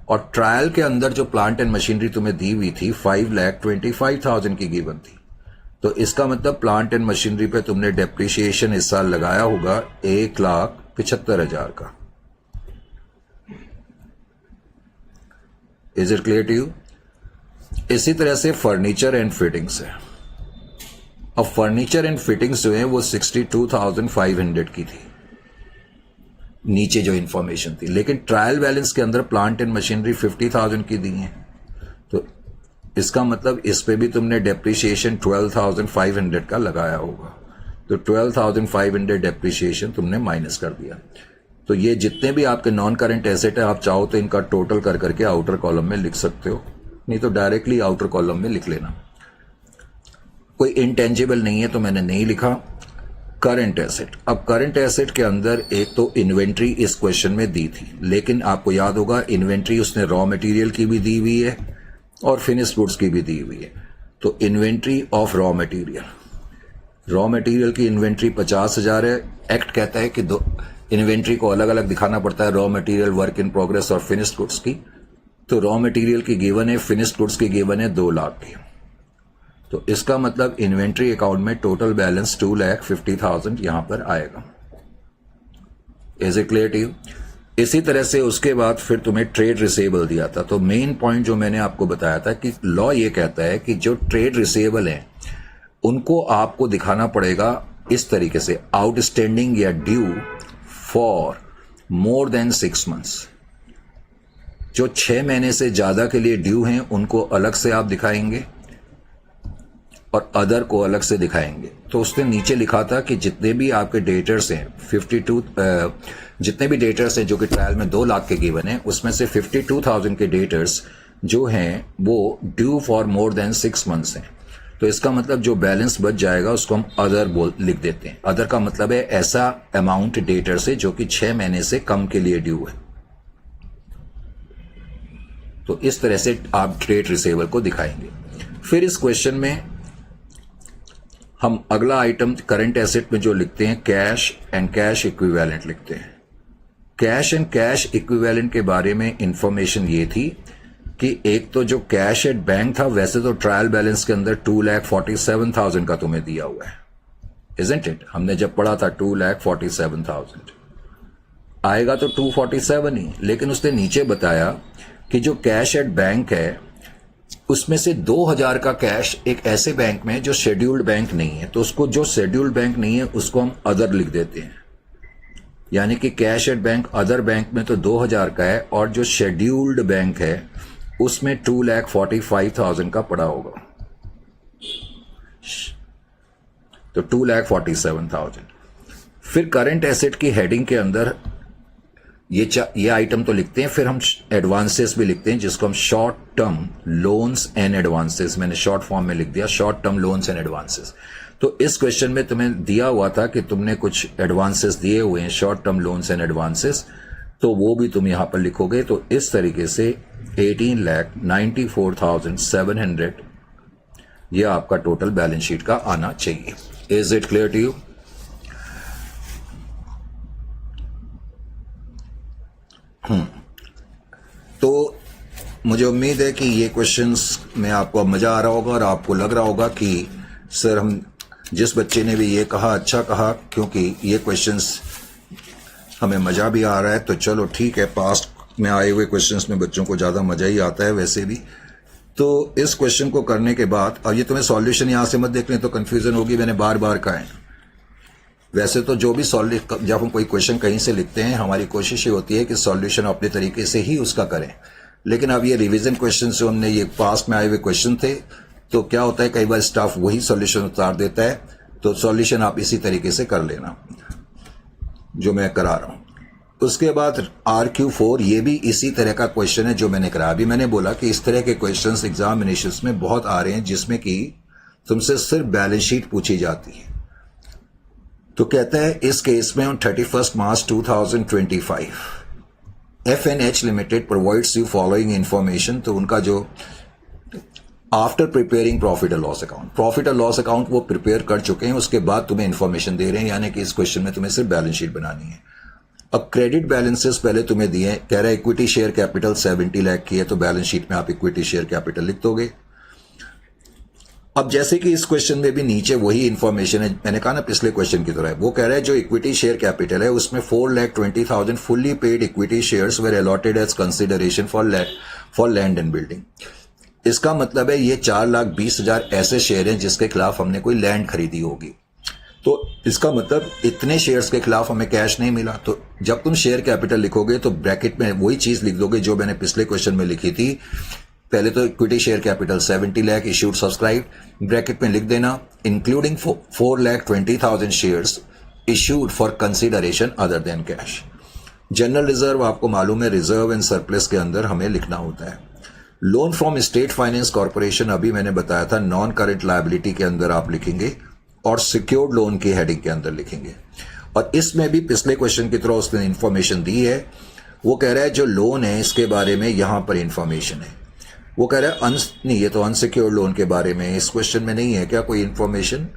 और ट्रायल के अंदर जो प्लांट एंड मशीनरी तुम्हें दी हुई थी 5,25,000 की गिवन थी। तो इसका मतलब प्लांट एंड मशीनरी पे तुमने डेप्रिसिएशन इस साल लगाया होगा 1,75,000 का। Is it clear to you? इसी तरह से फर्नीचर एंड फिटिंग्स है। अब फर्नीचर एंड फिटिंग्स जो है वो 62,500 की थी, नीचे जो इंफॉर्मेशन थी, लेकिन ट्रायल बैलेंस के अंदर प्लांट एंड मशीनरी 50,000 की दी है। तो इसका मतलब इस पे भी तुमने डेप्रिसिएशन 12,500 का लगाया होगा। तो 12,500 डेप्रिसिएशन तुमने माइनस कर दिया। तो ये जितने भी आपके नॉन करंट एसेट है, आप चाहो तो इनका टोटल कर करके आउटर कॉलम में लिख सकते हो, नहीं तो डायरेक्टली आउटर कॉलम में लिख लेना। कोई इंटेंजिबल नहीं है तो मैंने नहीं लिखा। करंट एसेट, अब करंट एसेट के अंदर एक तो इन्वेंट्री इस क्वेश्चन में दी थी, लेकिन आपको याद होगा इन्वेंट्री उसने रॉ मटेरियल की भी दी हुई है और फिनिश्ड गुड्स की भी दी हुई है। तो इन्वेंट्री ऑफ रॉ मटेरियल की इन्वेंट्री 50,000 है। एक्ट कहता है कि दो इन्वेंट्री को अलग अलग दिखाना पड़ता है, raw material, work in progress और फिनिश्ड गुड्स की। तो रॉ मटेरियल की गिवन है, फिनिश्ड गुड्स की गिवन है 2 लाख की। तो इसका मतलब इन्वेंट्री अकाउंट में टोटल बैलेंस 2,50,000 यहां पर आएगा। Is it clear to you? इसी तरह से उसके बाद फिर तुम्हें ट्रेड रिसीवेबल दिया था। तो मेन पॉइंट जो मैंने आपको बताया था कि लॉ ये कहता है कि जो ट्रेड रिसीवेबल है उनको आपको दिखाना पड़ेगा इस तरीके से, आउटस्टैंडिंग या due for more than 6 months. जो 6 महीने से ज्यादा के लिए ड्यू हैं उनको अलग से आप दिखाएंगे और अदर को अलग से दिखाएंगे। तो उसने नीचे लिखा था कि जितने भी आपके डेटर्स हैं 52 जितने भी डेटर्स हैं जो कि ट्रायल में 2 लाख के गिवन है, उसमें से 52,000 के डेटर्स जो हैं वो due for more than 6 months हैं। तो इसका मतलब जो बैलेंस बच जाएगा उसको हम अदर लिख देते हैं। अदर का मतलब है ऐसा अमाउंट डेटर से जो कि 6 महीने से कम के लिए ड्यू है। तो इस तरह से आप ट्रेड रिसीवेबल को दिखाएंगे। फिर इस क्वेश्चन में हम अगला आइटम करंट एसेट में जो लिखते हैं कैश एंड कैश इक्विवेलेंट लिखते हैं। कैश एंड कैश इक्विवेलेंट के बारे में इंफॉर्मेशन ये थी कि एक तो जो कैश एट बैंक था, वैसे तो ट्रायल बैलेंस के अंदर 2,47,000 का तुम्हें दिया हुआ है, इजंट इट? हमने जब पढ़ा था 2,47,000 आएगा तो 247 ही, लेकिन उसने नीचे बताया कि जो कैश एट बैंक है उसमें से 2,000 का कैश एक ऐसे बैंक में जो शेड्यूल्ड बैंक नहीं है। तो उसको, जो शेड्यूल्ड बैंक नहीं है उसको हम अदर लिख देते हैं, यानी कि cash at bank other bank में तो 2,000 का है और जो शेड्यूल्ड बैंक है उसमें 2,45,000 का पड़ा होगा। तो 2,47,000। फिर करंट एसेट की हेडिंग के अंदर ये आइटम तो लिखते हैं, फिर हम एडवांसेस भी लिखते हैं जिसको हम short term loans and advances, मैंने शॉर्ट फॉर्म में लिख दिया short term loans and advances. तो इस क्वेश्चन में तुम्हें दिया हुआ था कि तुमने कुछ एडवांसेस दिए हुए हैं, short term loans and advances, तो वो भी तुम यहां पर लिखोगे। तो इस तरीके से 18,94,700 यह आपका टोटल बैलेंस शीट का आना चाहिए। Is it clear to you? तो मुझे उम्मीद है कि ये क्वेश्चंस में आपको अब मजा आ रहा होगा और आपको लग रहा होगा कि सर हम जिस बच्चे ने भी ये कहा अच्छा कहा, क्योंकि ये क्वेश्चंस हमें मजा भी आ रहा है। तो चलो ठीक है, पास्ट में आए हुए क्वेश्चंस में बच्चों को ज्यादा मजा ही आता है वैसे भी। तो इस क्वेश्चन को करने के बाद, और ये तुम्हें सॉल्यूशन यहां से मत देख लें तो कंफ्यूजन होगी, मैंने बार बार कहा है। वैसे तो जो भी जब हम कोई क्वेश्चन कहीं से लिखते हैं हमारी कोशिश ये होती है कि सॉल्यूशन अपने तरीके से ही उसका करें, लेकिन अब ये रिवीजन क्वेश्चन जो हमने ये पास्ट में आए हुए क्वेश्चन थे तो क्या होता है, कई बार स्टाफ वही सॉल्यूशन उतार देता है, तो सॉल्यूशन आप इसी तरीके से कर लेना जो मैं करा रहा हूं। उसके बाद RQ4, ये भी इसी तरह का क्वेश्चन है जो मैंने करा। अभी मैंने बोला कि इस तरह के क्वेश्चंस एग्जामिनेशंस में बहुत आ रहे हैं जिसमें कि तुमसे सिर्फ बैलेंस शीट पूछी जाती है। तो कहता है इस केस में on 31 March 2025 FNH limited provides you following information. तो उनका जो आफ्टर प्रिपेयरिंग प्रॉफिट और लॉस अकाउंट वो प्रिपेयर कर चुके हैं, उसके बाद तुम्हें इंफॉर्मेशन दे रहे हैं, यानी कि इस क्वेश्चन में तुम्हें सिर्फ बैलेंस शीट बनानी है। अब क्रेडिट बैलेंसेस पहले तुम्हें दिए हैं, कह रहा है इक्विटी शेयर कैपिटल 70 लाख की है, तो बैलेंस शीट में आप इक्विटी शेयर कैपिटल लिख दोगे। अब जैसे कि इस क्वेश्चन में भी नीचे वही इंफॉर्मेशन है, मैंने कहा ना पिछले क्वेश्चन की तरह है। वो कह रहा है जो इक्विटी शेयर कैपिटल है उसमें 4,20,000 fully paid equity shares were allotted as consideration for land and building. इसका मतलब है ये 4,20,000 ऐसे शेयर हैं जिसके खिलाफ हमने कोई लैंड खरीदी होगी। तो इसका मतलब इतने शेयर्स के खिलाफ हमें कैश नहीं मिला। तो जब तुम शेयर कैपिटल लिखोगे तो ब्रैकेट में वही चीज लिख दोगे जो मैंने पिछले क्वेश्चन में लिखी थी। पहले तो equity share capital 70 lakh issued subscribe, bracket में लिख देना including 4,20,000 shares issued for consideration other than cash. General reserve आपको मालूम है रिजर्व एंड सरप्लस के अंदर हमें लिखना होता है। Loan from state finance corporation अभी मैंने बताया था नॉन करंट लायबिलिटी के अंदर आप लिखेंगे और सिक्योर्ड लोन की हेडिंग के अंदर लिखेंगे। और इसमें भी पिछले क्वेश्चन की तरह उसने इंफॉर्मेशन दी है। वो कह रहा है जो लोन है इसके बारे में यहां पर इंफॉर्मेशन है। वो कह रहा है नहीं, ये तो अनसिक्योर्ड लोन के बारे में इस क्वेश्चन में नहीं है क्या कोई information.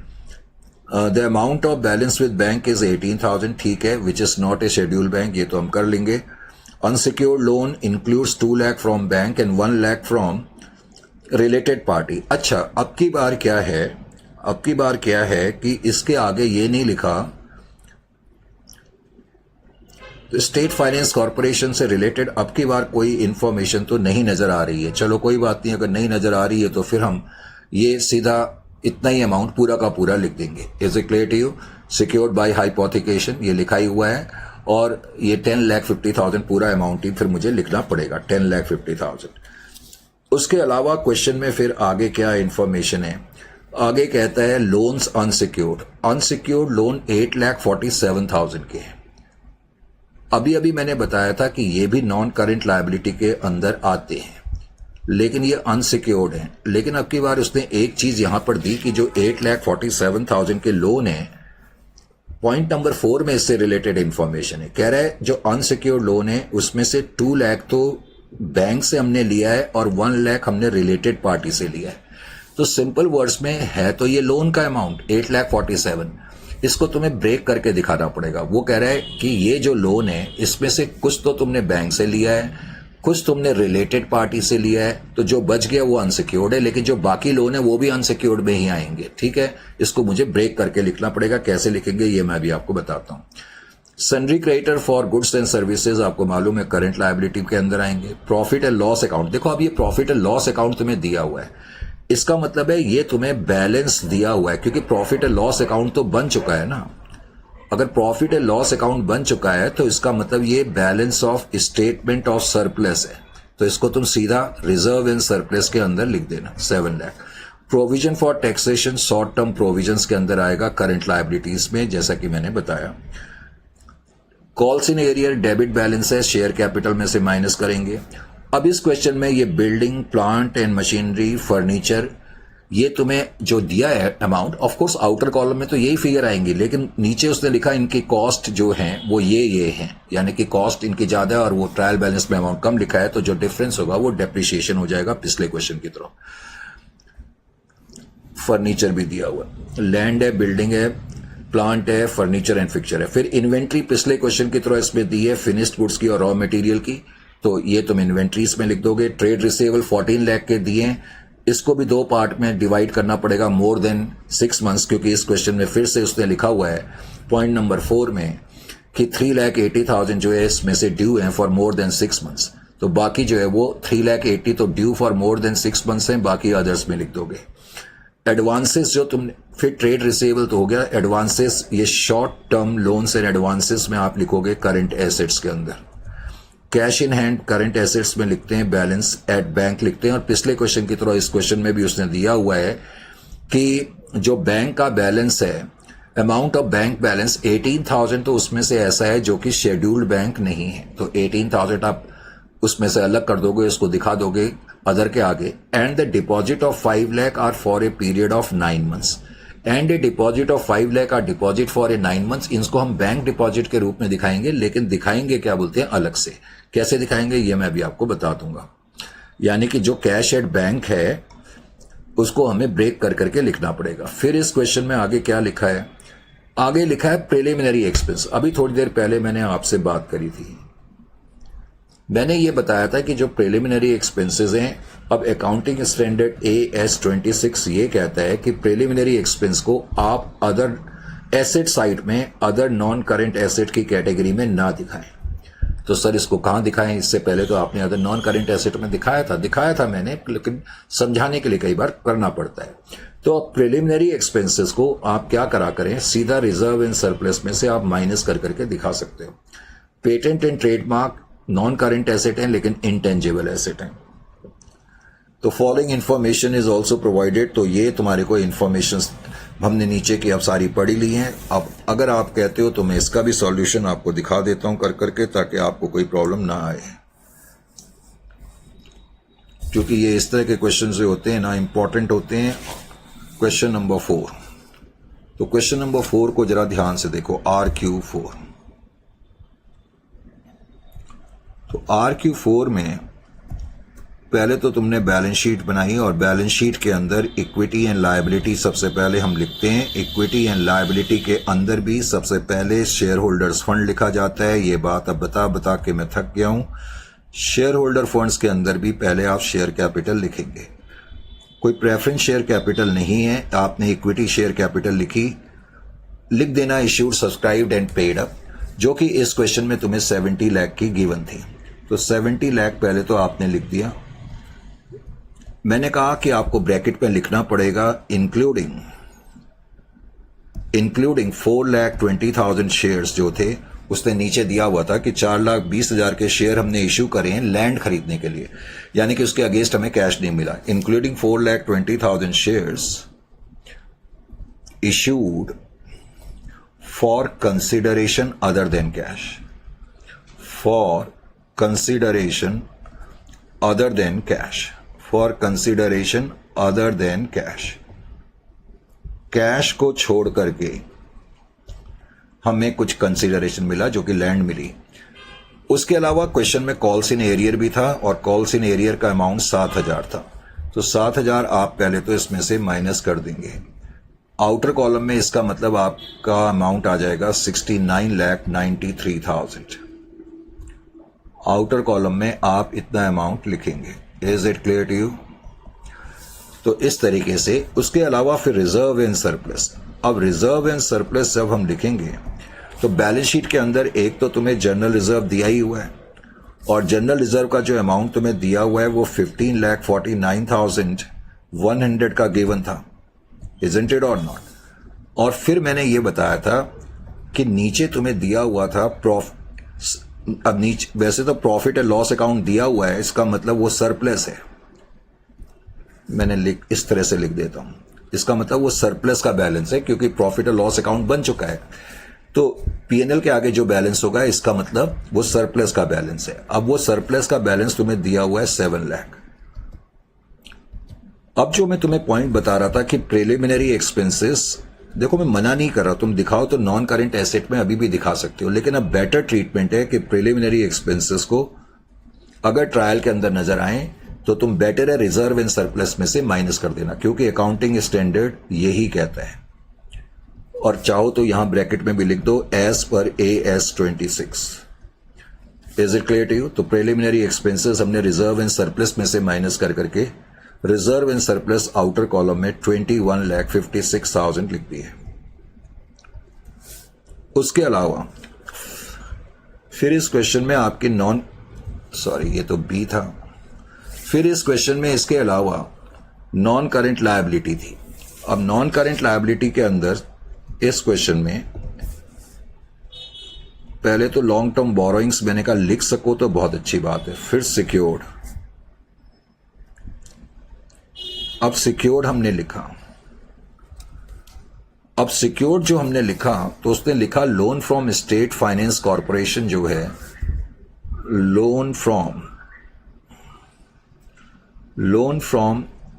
The amount of balance with bank is 18,000, ठीक है, which is not a schedule bank, ये तो हम कर लेंगे। Unsecured loan includes 2 lakh from bank and 1 lakh from related party. अच्छा, अब की बार क्या है कि इसके आगे ये नहीं लिखा स्टेट फाइनेंस कॉर्पोरेशन से रिलेटेड। अब की बार कोई इंफॉर्मेशन तो नहीं नजर आ रही है। चलो कोई बात नहीं, अगर नहीं नजर आ रही है तो फिर हम ये सीधा इतना ही अमाउंट पूरा का पूरा लिख देंगे। Is it clear to you? Secured by hypothecation ये लिखा ही हुआ है और ये 10,50,000 पूरा अमाउंट ही फिर मुझे लिखना पड़ेगा, 10,50,000। उसके अलावा क्वेश्चन में फिर आगे क्या इंफॉर्मेशन है, आगे कहता है लोन्स अनसिक्योर्ड लोन 8,47,000 के हैं। अभी मैंने बताया था कि ये भी नॉन करंट लायबिलिटी के अंदर आते हैं लेकिन ये अनसिक्योर्ड है। लेकिन अब की बार उसने एक चीज यहां पर दी कि जो 8,47,000 के लोन है, पॉइंट नंबर 4 में इससे रिलेटेड इंफॉर्मेशन है। कह रहा है जो अनसिक्योर्ड लोन है उसमें से 2 लाख तो बैंक से हमने लिया है और 1 लाख हमने रिलेटेड पार्टी से लिया है। तो सिंपल वर्ड्स में है तो ये लोन का अमाउंट 8,47,000, इसको तुम्हें ब्रेक करके दिखाना पड़ेगा। वो कह रहा है कि ये जो लोन है इसमें से कुछ तो तुमने बैंक से लिया है, कुछ तुमने रिलेटेड पार्टी से लिया है, तो जो बच गया वो अनसिक्योर्ड है, लेकिन जो बाकी लोन है वो भी अनसिक्योर्ड में ही आएंगे। ठीक है, इसको मुझे ब्रेक करके लिखना पड़ेगा। कैसे लिखेंगे ये मैं भी आपको बताता हूं। Sundry creditor for goods and services आपको मालूम है करंट लायबिलिटी के अंदर आएंगे। प्रॉफिट एंड लॉस अकाउंट, देखो अब ये प्रॉफिट एंड लॉस अकाउंट तुम्हें दिया हुआ है, इसका मतलब है ये तुम्हें बैलेंस दिया हुआ है, क्योंकि प्रॉफिट एंड लॉस अकाउंट तो बन चुका है ना। अगर प्रॉफिट एंड लॉस अकाउंट बन चुका है तो इसका मतलब ये balance of statement of surplus है, तो इसको तुम सीधा रिजर्व एंड सरप्लस के अंदर लिख देना 7 lakh. Provision for taxation short term provisions के अंदर आएगा करंट लायबिलिटीज में, जैसा कि मैंने बताया। Calls in arrear debit balance है, शेयर कैपिटल में से माइनस करेंगे। अब इस क्वेश्चन में ये building plant and machinery furniture ये तुम्हें जो दिया है amount, of course outer column में तो यही फिगर आएंगी, लेकिन नीचे उसने लिखा इनकी कॉस्ट जो है वो ये हैं, यानी कि कॉस्ट इनकी ज्यादा और वो ट्रायल बैलेंस में अमाउंट कम लिखा है, तो जो डिफरेंस होगा वो डेप्रिसिएशन हो जाएगा पिछले क्वेश्चन की तरह। फर्नीचर भी दिया हुआ, लैंड है, बिल्डिंग है, प्लांट है, फर्नीचर एंड फिक्चर है। फिर इन्वेंट्री पिछले क्वेश्चन की तरह इसमें दी है फिनिश्ड गुड्स की और रॉ मटेरियल की, तो ये तुम इन्वेंट्रीज में लिख दोगे। ट्रेड रिसीवेबल 14 लाख के दिए, इसको भी 2 पार्ट में डिवाइड करना पड़ेगा, मोर देन 6 मंथ्स, क्योंकि इस क्वेश्चन में फिर से उसने लिखा हुआ है पॉइंट नंबर 4 में कि 3,80,000 जो है इसमें से ड्यू है फॉर मोर देन 6 मंथ्स, तो बाकी जो है वो 3,80,000 तो due for more than 6 months है, बाकी अदर्स में लिख दोगे। एडवांसेस जो तुमने, फिर ट्रेड रिसीवेबल तो हो गया, एडवांसेस ये short term loans and advances में आप लिखोगे करंट एसेट्स के अंदर। Cash in hand current assets में लिखते हैं, बैलेंस एट बैंक लिखते हैं। और पिछले क्वेश्चन की तरह इस क्वेश्चन में भी उसने दिया हुआ है कि जो बैंक का बैलेंस है, अमाउंट ऑफ बैंक बैलेंस 18,000, तो उसमें से ऐसा है जो कि शेड्यूल्ड बैंक नहीं है, तो 18,000 आप उसमें से अलग कर दोगे, इसको दिखा दोगे अदर के आगे। And the deposit of 5 lakh are for a period of 9 months and a deposit of 5 lakh are deposit for a 9 months. इनको हम बैंक डिपॉजिट के रूप में दिखाएंगे, लेकिन दिखाएंगे क्या बोलते हैं अलग से। कैसे दिखाएंगे ये मैं भी आपको बता दूंगा। यानी कि जो कैश एट बैंक है उसको हमें ब्रेक कर करके लिखना पड़ेगा। फिर इस क्वेश्चन में आगे क्या लिखा है, आगे लिखा है प्रिलिमिनरी एक्सपेंस। अभी थोड़ी देर पहले मैंने आपसे बात करी थी, मैंने ये बताया था कि जो प्रिलिमिनरी एक्सपेंसेस हैं, अब अकाउंटिंग स्टैंडर्ड AS 26 ये कहता है कि प्रिलिमिनरी एक्सपेंस को आप अदर एसेट साइड में, अदर नॉन करंट एसेट की कैटेगरी में ना दिखाएं। तो सर इसको कहां दिखाएं? इससे पहले तो आपने अदर नॉन करंट एसेट में दिखाया था मैंने, लेकिन समझाने के लिए कई बार करना पड़ता है। तो प्रिलिमिनरी एक्सपेंसेस को आप क्या करा करें, सीधा रिजर्व एंड सरप्लस में से आप माइनस कर करके दिखा सकते हो। Patent and trademark non current asset है लेकिन इंटेंजिबल एसेट है। तो following information is also provided. तो ये तुम्हारे को इंफॉर्मेशन हमने नीचे की अब सारी पढ़ी ली हैं। अब अगर आप कहते हो तो मैं इसका भी सॉल्यूशन आपको दिखा देता हूं कर करके, ताकि आपको कोई प्रॉब्लम ना आए, क्योंकि ये इस तरह के क्वेश्चन जो होते हैं ना, इंपॉर्टेंट होते हैं। क्वेश्चन नंबर 4, तो क्वेश्चन नंबर 4 को जरा ध्यान से देखो, RQ4। तो RQ4 में पहले तो तुमने बैलेंस शीट बनाई और बैलेंस शीट के अंदर इक्विटी एंड लायबिलिटी सबसे पहले हम लिखते हैं। इक्विटी एंड लायबिलिटी के अंदर भी सबसे पहले शेयर होल्डर्स फंड लिखा जाता है। ये बात अब बता के मैं थक गया हूं। शेयर होल्डर फंड्स के अंदर भी पहले आप शेयर कैपिटल लिखेंगे। कोई प्रेफरेंस शेयर कैपिटल नहीं है, आपने इक्विटी शेयर कैपिटल लिख देना issued, subscribed and paid up, जो कि इस क्वेश्चन में तुम्हें 70 लाख की गिवन थी। तो 70 लाख पहले तो आपने लिख दिया। मैंने कहा कि आपको ब्रैकेट में लिखना पड़ेगा इंक्लूडिंग 4,20,000 शेयर्स जो थे, उसने नीचे दिया हुआ था कि 4,20,000 के शेयर हमने इश्यू करे हैं लैंड खरीदने के लिए, यानी कि उसके अगेंस्ट हमें कैश नहीं मिला। Including 4,20,000 shares issued for consideration other than cash, for consideration other than cash, for consideration other than cash. Cash को छोड़ करके हमें कुछ कंसिडरेशन मिला जो कि लैंड मिली। उसके अलावा क्वेश्चन में कॉल्स इन एरियर भी था और कॉल्स इन एरियर का अमाउंट 7,000 था। तो 7,000 आप पहले तो इसमें से माइनस कर देंगे। आउटर कॉलम में इसका मतलब आपका अमाउंट आ जाएगा 69,93,000। आउटर कॉलम में आप इतना अमाउंट लिखेंगे। Is it clear to you? तो इस तरीके से। उसके अलावा फिर रिजर्व एंड सरप्लस। अब रिजर्व एंड सरप्लस जब हम लिखेंगे तो बैलेंस शीट के अंदर एक तो तुम्हें जनरल रिजर्व दिया ही हुआ है, और जनरल रिजर्व का जो अमाउंट तुम्हें दिया हुआ है वो 15,49,100 का गिवन था, इजंट इट और नॉट? और फिर मैंने ये बताया था कि नीचे तुम्हें दिया हुआ था अब नीचे वैसे तो प्रॉफिट एंड लॉस अकाउंट दिया हुआ है, इसका मतलब वो सरप्लस है। मैंने इस तरह से लिख देता हूं, इसका मतलब वो सरप्लस का बैलेंस है, क्योंकि प्रॉफिट एंड लॉस अकाउंट बन चुका है। तो पीएनएल के आगे जो बैलेंस होगा इसका मतलब वो सरप्लस का बैलेंस है। अब वो सरप्लस का बैलेंस तुम्हें दिया हुआ है 7 लाख। अब जो मैं तुम्हें पॉइंट बता रहा था कि प्रिलिमिनरी एक्सपेंसेस, देखो मैं मना नहीं कर रहा, तुम दिखाओ तो नॉन करंट एसेट में अभी भी दिखा सकते हो, लेकिन अब बेटर ट्रीटमेंट है कि प्रिलिमिनरी एक्सपेंसेस को अगर ट्रायल के अंदर नजर आए तो तुम बेटर है रिजर्व एंड सरप्लस में से माइनस कर देना, क्योंकि अकाउंटिंग स्टैंडर्ड यही कहता है। और चाहो तो यहां ब्रैकेट में भी लिख दो एज पर AS 26। Is it clear to you? तो प्रिलिमिनरी एक्सपेंसेस हमने रिजर्व एंड सरप्लस में से माइनस कर करके reserve and surplus outer column में 21,56,000 लिख दिए। उसके अलावा फिर इस क्वेश्चन में आपके ये तो बी था। फिर इस क्वेश्चन में इसके अलावा नॉन करंट लायबिलिटी थी। अब नॉन करंट लायबिलिटी के अंदर इस क्वेश्चन में पहले तो लॉन्ग टर्म बोरोइंग्स मैंने कहा लिख सको तो बहुत अच्छी बात है, फिर सिक्योर्ड। अब सिक्योर्ड हमने लिखा, अब सिक्योर्ड जो हमने लिखा तो उसने लिखा loan from state finance corporation जो है, loan from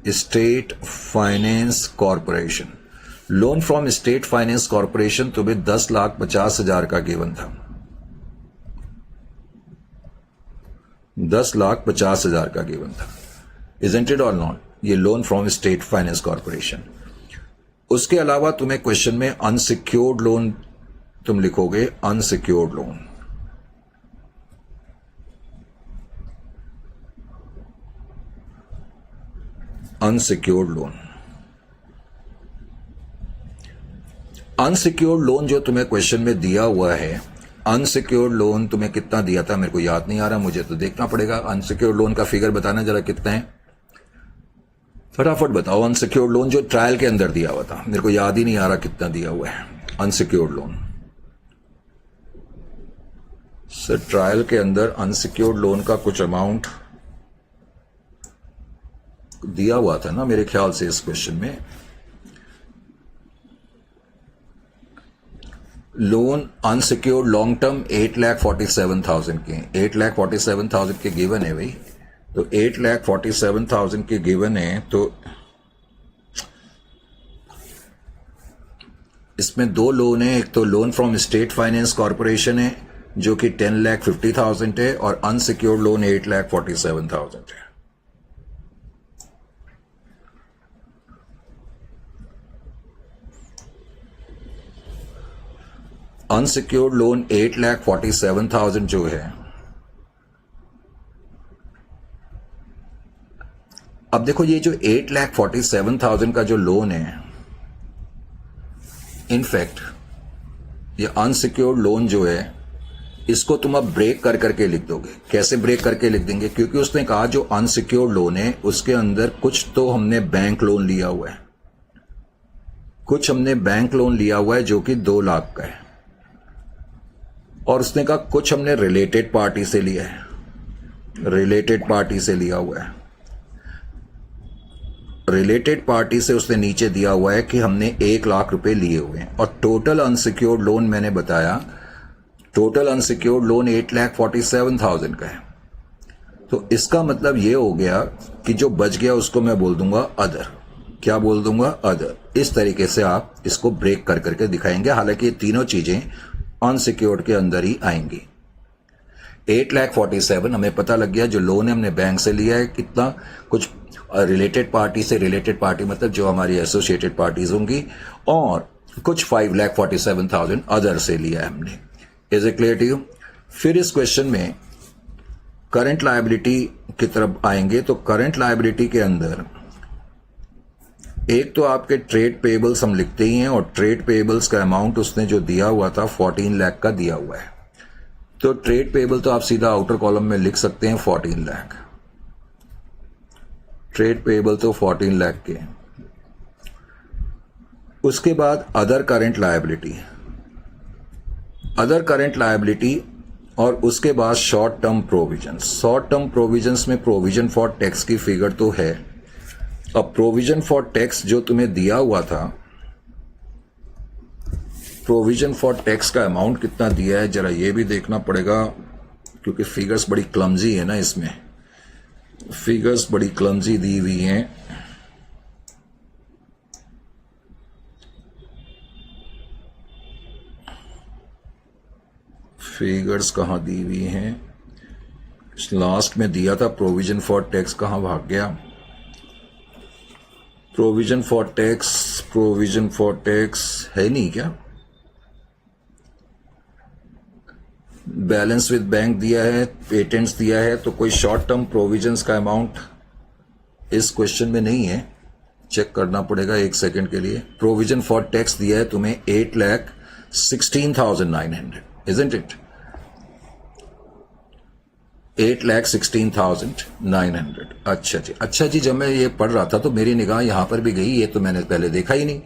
state finance corporation. Loan from state finance corporation तुम्हें 10,50,000 का गिवन था, 10,50,000 का गिवन था, इजंट इट और नॉट? ये loan from state finance corporation. उसके अलावा तुम्हें क्वेश्चन में अनसिक्योर्ड लोन तुम लिखोगे, unsecured loan. Unsecured loan, unsecured loan जो तुम्हें क्वेश्चन में दिया हुआ है, अनसिक्योर्ड लोन तुम्हें कितना दिया था मेरे को याद नहीं आ रहा, मुझे तो देखना पड़ेगा। अनसिक्योर्ड लोन का फिगर बताना जरा कितना है, फटाफट बताओ। अनसिक्योर्ड लोन जो ट्रायल के अंदर दिया हुआ था, मेरे को याद ही नहीं आ रहा कितना दिया हुआ है अनसिक्योर्ड लोन। सर ट्रायल के अंदर अनसिक्योर्ड लोन का कुछ अमाउंट दिया हुआ था ना मेरे ख्याल से इस क्वेश्चन में। लोन अनसिक्योर्ड लॉन्ग टर्म 8,47,000 के, 8,47,000 के गिवन है भाई, तो 8,47,000 के गिवन है, तो इसमें दो लोन है, एक तो loan from state finance corporation है जो कि 10,50,000 है, और अनसिक्योर्ड लोन 8,47,000 है। अनसिक्योर्ड लोन 8,47,000 जो है, अब देखो ये जो 8,47,000 का जो लोन है, इनफैक्ट ये अनसिक्योर्ड लोन जो है, इसको तुम अब ब्रेक कर करके लिख दोगे। कैसे ब्रेक करके लिख देंगे? क्योंकि उसने कहा जो अनसिक्योर्ड लोन है उसके अंदर कुछ तो हमने बैंक लोन लिया हुआ है, कुछ हमने बैंक लोन लिया हुआ है जो कि 2 लाख का है, और उसने कहा कुछ हमने रिलेटेड पार्टी से लिया है, रिलेटेड पार्टी से लिया हुआ है। रिलेटेड पार्टी से उसने नीचे दिया हुआ है कि हमने 1 लाख रुपए लिए हुए हैं, और टोटल अनसिक्योर्ड लोन मैंने बताया, टोटल अनसिक्योर्ड लोन 8,47,000 का है। तो इसका मतलब ये हो गया कि जो बच गया उसको मैं बोल दूंगा अदर। क्या बोल दूंगा? अदर। इस तरीके से आप इसको ब्रेक कर करके दिखाएंगे, हालांकि ये तीनों चीजें अनसिक्योर्ड के अंदर ही आएंगी। 8,47,000 हमें पता लग गया, जो लोन है हमने बैंक से लिया है, कितना कुछ रिलेटेड पार्टी से, रिलेटेड पार्टी मतलब जो हमारी एसोसिएटेड पार्टीज होंगी, और कुछ 5,47,000 अदर से लिया है हमने। Is it clear to you? फिर इस क्वेश्चन में करंट लायबिलिटी की तरफ आएंगे, तो करंट लायबिलिटी के अंदर एक तो आपके ट्रेड पेबल्स हम लिखते ही हैं, और ट्रेड पेबल्स का अमाउंट उसने जो दिया हुआ था 14 लाख का दिया हुआ है, तो ट्रेड पेबल तो आप सीधा आउटर कॉलम में लिख सकते हैं 14 लाख। ट्रेड पेबल तो 14 लाख के। उसके बाद other current liability, other current liability, और उसके बाद short term provisions. Short term provisions में प्रोविजन फॉर टैक्स की फिगर तो है। अब प्रोविजन फॉर टैक्स जो तुम्हें दिया हुआ था, प्रोविजन फॉर टैक्स का अमाउंट कितना दिया है जरा ये भी देखना पड़ेगा, क्योंकि फिगर्स बड़ी क्लमजी है ना, इसमें फिगर्स बड़ी क्लमजी दी हुई हैं। फिगर्स कहाँ दी हुई हैं? लास्ट में दिया था प्रोविजन फॉर टैक्स, कहाँ भाग गया? Provision for tax, provision for tax है नहीं क्या? बैलेंस विद बैंक दिया है, पेटेंट्स दिया है, तो कोई शॉर्ट टर्म प्रोविजंस का अमाउंट इस क्वेश्चन में नहीं है, चेक करना पड़ेगा एक सेकंड के लिए। प्रोविजन फॉर टैक्स दिया है तुम्हें 8,16,900, इजंट इट? 8,16,900। अच्छा जी, अच्छा जी, जब मैं ये पढ़ रहा था तो मेरी निगाह यहां पर भी गई, ये तो मैंने पहले देखा ही नहीं।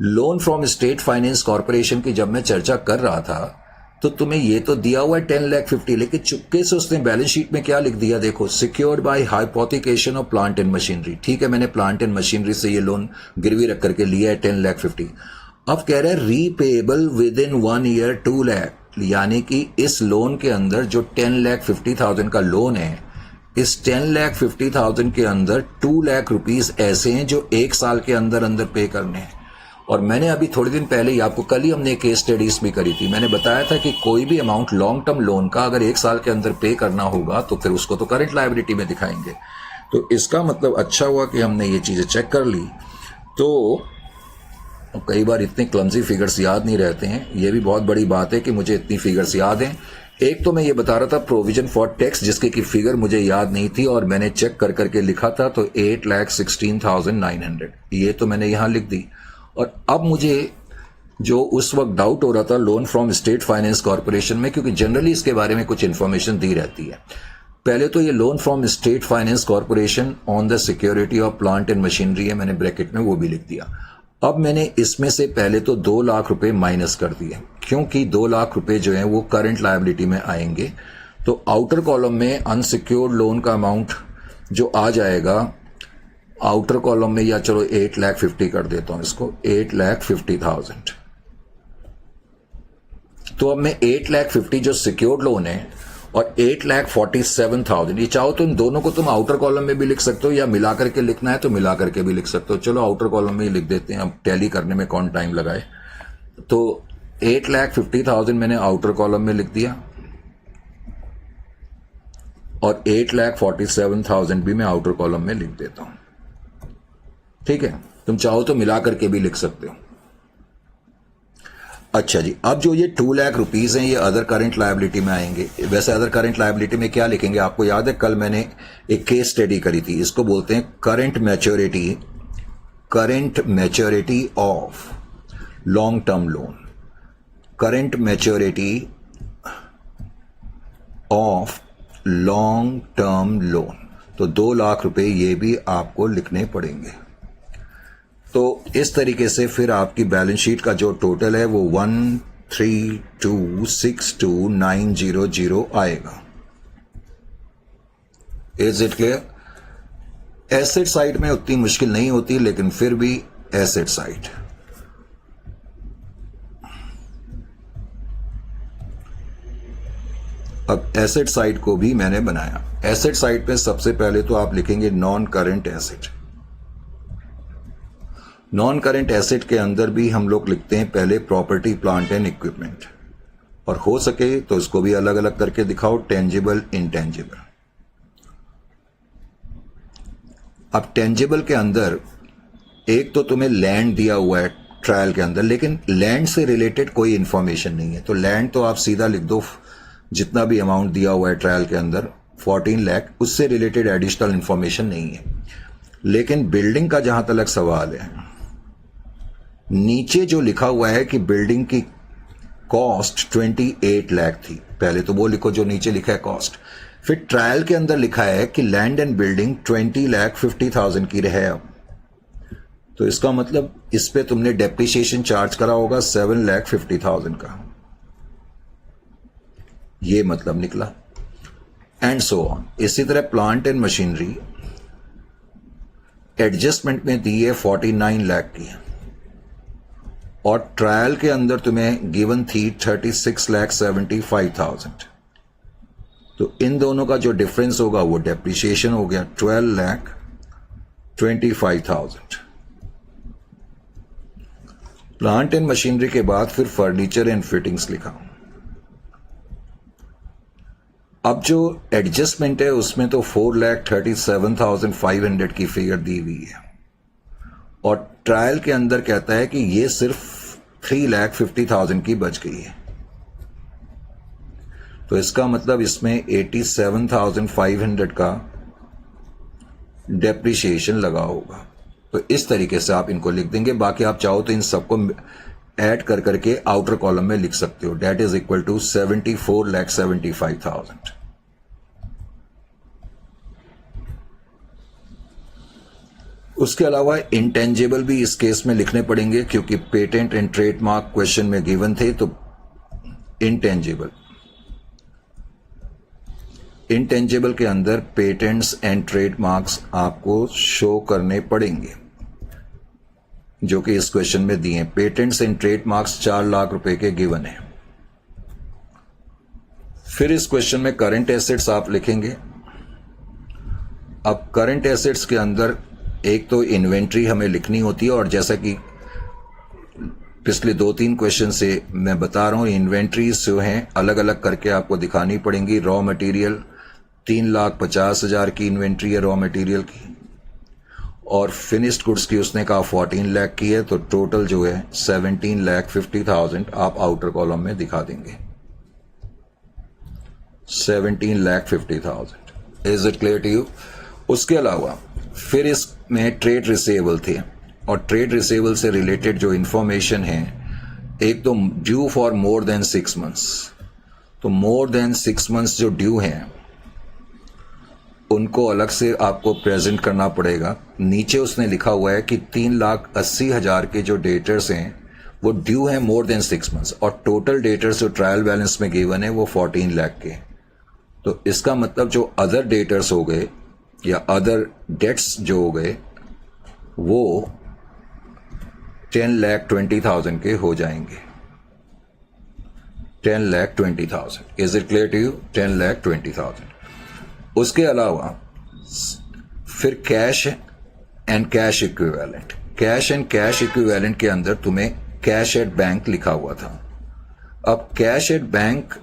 Loan from state finance corporation की जब मैं चर्चा कर रहा था तो तुम्हें ये तो दिया हुआ है 10,50,000, लेकिन चुपके से उसने बैलेंस शीट में क्या लिख दिया, देखो, secured by hypothecation of plant and machinery. ठीक है, मैंने प्लांट एंड मशीनरी से ये लोन गिरवी रख करके लिया है 10,50,000। अब कह रहा है repayable with in 1 year 2 lakh, यानी कि इस लोन के अंदर जो 10,50,000 का लोन है, इस 10,50,000 के अंदर 2 लाख रुपीस ऐसे हैं जो 1 साल के अंदर अंदर पे करने हैं। और मैंने अभी थोड़े दिन पहले ही आपको, कल ही हमने केस स्टडीज भी करी थी, मैंने बताया था कि कोई भी अमाउंट लॉन्ग टर्म लोन का अगर 1 साल के अंदर पे करना होगा तो फिर उसको तो करंट लायबिलिटी में दिखाएंगे। तो इसका मतलब अच्छा हुआ कि हमने ये चीजें चेक कर ली। तो कई बार इतने क्लमजी फिगर्स याद नहीं रहते हैं, ये भी बहुत बड़ी बात है कि मुझे इतनी फिगर्स याद हैं। एक तो मैं ये बता रहा था प्रोविजन फॉर टैक्स, जिसके की फिगर मुझे याद नहीं थी और मैंने चेक कर करके लिखा था, तो 8,16,900 ये तो मैंने यहां लिख दी। और अब मुझे जो उस वक्त डाउट हो रहा था loan from state finance corporation में, क्योंकि जनरली इसके बारे में कुछ इंफॉर्मेशन दी रहती है। पहले तो ये loan from state finance corporation on the security of plant and machinery है, मैंने ब्रैकेट में वो भी लिख दिया। अब मैंने इसमें से पहले तो 2 लाख रुपए माइनस कर दिए, क्योंकि 2 लाख रुपए जो है वो करंट लायबिलिटी में आएंगे। तो आउटर कॉलम में अनसिक्योर्ड लोन का अमाउंट जो आ जाएगा आउटर कॉलम में, या चलो 8,50,000 कर देता हूं इसको, 8,50,000। तो अब मैं 8,50,000 जो सिक्योर्ड लोन है और 8,47,000, ये चाहो तो इन दोनों को तुम आउटर कॉलम में भी लिख सकते हो, या मिला करके लिखना है तो मिला करके भी लिख सकते हो। चलो आउटर कॉलम में ही लिख देते हैं, अब टैली करने में कौन टाइम लगाए। तो 8,50,000 मैंने आउटर कॉलम में लिख दिया और 8,47,000 भी मैं आउटर कॉलम में लिख देता हूं। ठीक है, तुम चाहो तो मिला करके भी लिख सकते हो। अच्छा जी, अब जो ये 2 लाख रुपीस हैं ये अदर करंट लायबिलिटी में आएंगे। वैसे अदर करंट लायबिलिटी में क्या लिखेंगे, आपको याद है कल मैंने एक केस स्टडी करी थी, इसको बोलते हैं current maturity of long term loan. Current maturity of long term loan, तो 2 लाख रुपए ये भी आपको लिखने पड़ेंगे। तो इस तरीके से फिर आपकी बैलेंस शीट का जो टोटल है वो 13262,900 आएगा। Is it clear? Asset side में उतनी मुश्किल नहीं होती, लेकिन फिर भी एसेट साइड, अब एसेट साइड को भी मैंने बनाया। एसेट साइड पे सबसे पहले तो आप लिखेंगे non current asset. Non current asset के अंदर भी हम लोग लिखते हैं पहले प्रॉपर्टी प्लांट एंड इक्विपमेंट, और हो सके तो इसको भी अलग अलग करके दिखाओ, टेंजिबल इंटेंजिबल। अब टेंजिबल के अंदर एक तो तुम्हें लैंड दिया हुआ है ट्रायल के अंदर, लेकिन लैंड से रिलेटेड कोई इंफॉर्मेशन नहीं है, तो लैंड तो आप सीधा लिख दो, जितना भी अमाउंट दिया हुआ है ट्रायल के अंदर 14 लाख, उससे रिलेटेड एडिशनल इंफॉर्मेशन नहीं है। लेकिन बिल्डिंग का जहां तक सवाल है, नीचे जो लिखा हुआ है कि बिल्डिंग की कॉस्ट 28 लाख थी, पहले तो वो लिखो जो नीचे लिखा है कॉस्ट। फिर ट्रायल के अंदर लिखा है कि लैंड एंड बिल्डिंग 20,50,000 की है। अब तो इसका मतलब इस पे तुमने डेप्रिसिएशन चार्ज करा होगा 7,50,000 का, ये मतलब निकला, एंड सो ऑन। इसी तरह प्लांट एंड मशीनरी एडजस्टमेंट में दी है 49 लाख की, और ट्रायल के अंदर तुम्हें गिवन थी 36,75,000। तो इन दोनों का जो डिफरेंस होगा वो डेप्रिसिएशन हो गया 12,25,000। प्लांट एंड मशीनरी के बाद फिर फर्नीचर एंड फिटिंग्स लिखा। अब जो एडजस्टमेंट है उसमें तो 4,37,500 की फिगर दी हुई है, और ट्रायल के अंदर कहता है कि ये सिर्फ 3,50,000 की बच गई है। तो इसका मतलब इसमें 87,500 का डेप्रिसिएशन लगा होगा। तो इस तरीके से आप इनको लिख देंगे। बाकी आप चाहो तो इन सबको ऐड कर करके आउटर कॉलम में लिख सकते हो, डेट इज इक्वल टू 74,75,000। उसके अलावा इंटेंजिबल भी इस केस में लिखने पड़ेंगे, क्योंकि पेटेंट एंड ट्रेडमार्क क्वेश्चन में गिवन थे, तो इंटेंजिबल के अंदर पेटेंट्स एंड ट्रेडमार्क्स आपको शो करने पड़ेंगे, जो कि इस क्वेश्चन में दिए। पेटेंट्स एंड ट्रेडमार्क्स 4 लाख रुपए के गिवन है। फिर इस क्वेश्चन में करंट एसेट्स आप लिखेंगे। अब करंट एसेट्स के अंदर एक तो इन्वेंट्री हमें लिखनी होती है, और जैसा कि पिछले 2-3 क्वेश्चन से मैं बता रहा हूं, इन्वेंट्रीज जो हैं अलग अलग करके आपको दिखानी पड़ेंगी। रॉ मटेरियल 3,50,000 की इन्वेंट्री है रॉ मटेरियल की, और फिनिश्ड गुड्स की उसने कहा 14 लाख की है, तो टोटल जो है 17,50,000 आप आउटर कॉलम में दिखा देंगे। 17,50,000। Is it clear to you? उसके अलावा फिर इसमें ट्रेड रिसेबल थे, और ट्रेड रिसेबल से रिलेटेड जो इंफॉर्मेशन है, एक तो due for more than 6 months, तो मोर देन 6 मंथ्स जो ड्यू हैं उनको अलग से आपको प्रेजेंट करना पड़ेगा। नीचे उसने लिखा हुआ है कि 3,80,000 के जो डेटर्स हैं वो ड्यू हैं मोर देन 6 मंथ्स, और टोटल डेटर्स जो ट्रायल बैलेंस में गिवन है वो 14 लाख के। तो इसका मतलब जो अदर डेटर्स हो गए या अदर डेट्स जो हो गए वो 10,20,000 के हो जाएंगे। 10,20,000। Is it clear to you? 10,20,000। उसके अलावा फिर cash and cash equivalent. Cash and cash equivalent के अंदर तुम्हें कैश एट बैंक लिखा हुआ था। अब कैश एट बैंक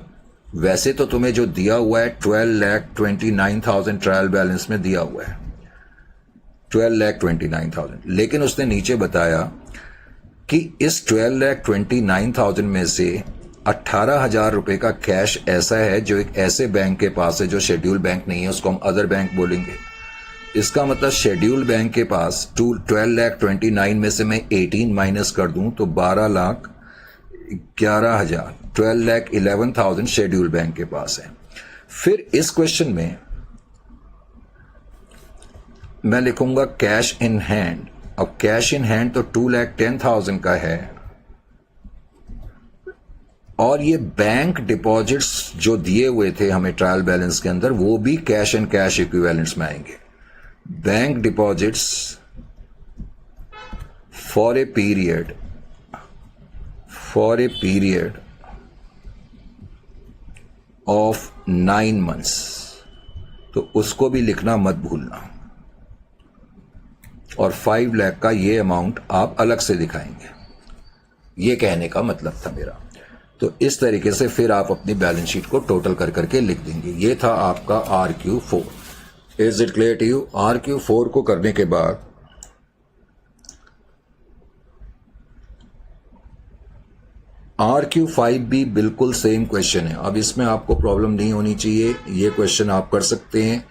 वैसे तो तुम्हें जो दिया हुआ है 12,29,000 ट्रायल बैलेंस में दिया हुआ है, 12,29,000, लेकिन उसने नीचे बताया कि इस 12,29,000 में से 18,000 रुपए का कैश ऐसा है जो एक ऐसे बैंक के पास है जो शेड्यूल बैंक नहीं है, उसको हम अदर बैंक बोलेंगे। इसका मतलब शेड्यूल बैंक के पास 12,29,000 में से मैं 18 माइनस कर दूं तो 12,11,000, 12,11,000 शेड्यूल बैंक के पास है। फिर इस क्वेश्चन में मैं लिखूंगा कैश इन हैंड। अब कैश इन हैंड तो 2,10,000 का है, और ये बैंक डिपॉजिट्स जो दिए हुए थे हमें ट्रायल बैलेंस के अंदर वो भी कैश एंड कैश इक्विवेलेंट्स में आएंगे। Bank deposits for a period of 9 months, तो उसको भी लिखना मत भूलना, और 5 लाख का ये अमाउंट आप अलग से दिखाएंगे। ये कहने का मतलब था मेरा। तो इस तरीके से फिर आप अपनी बैलेंस शीट को टोटल कर करके लिख देंगे। ये था आपका RQ4। Is it clear to you? RQ4 को करने के बाद RQ5 भी बिल्कुल सेम क्वेश्चन है। अब इसमें आपको प्रॉब्लम नहीं होनी चाहिए, ये क्वेश्चन आप कर सकते हैं।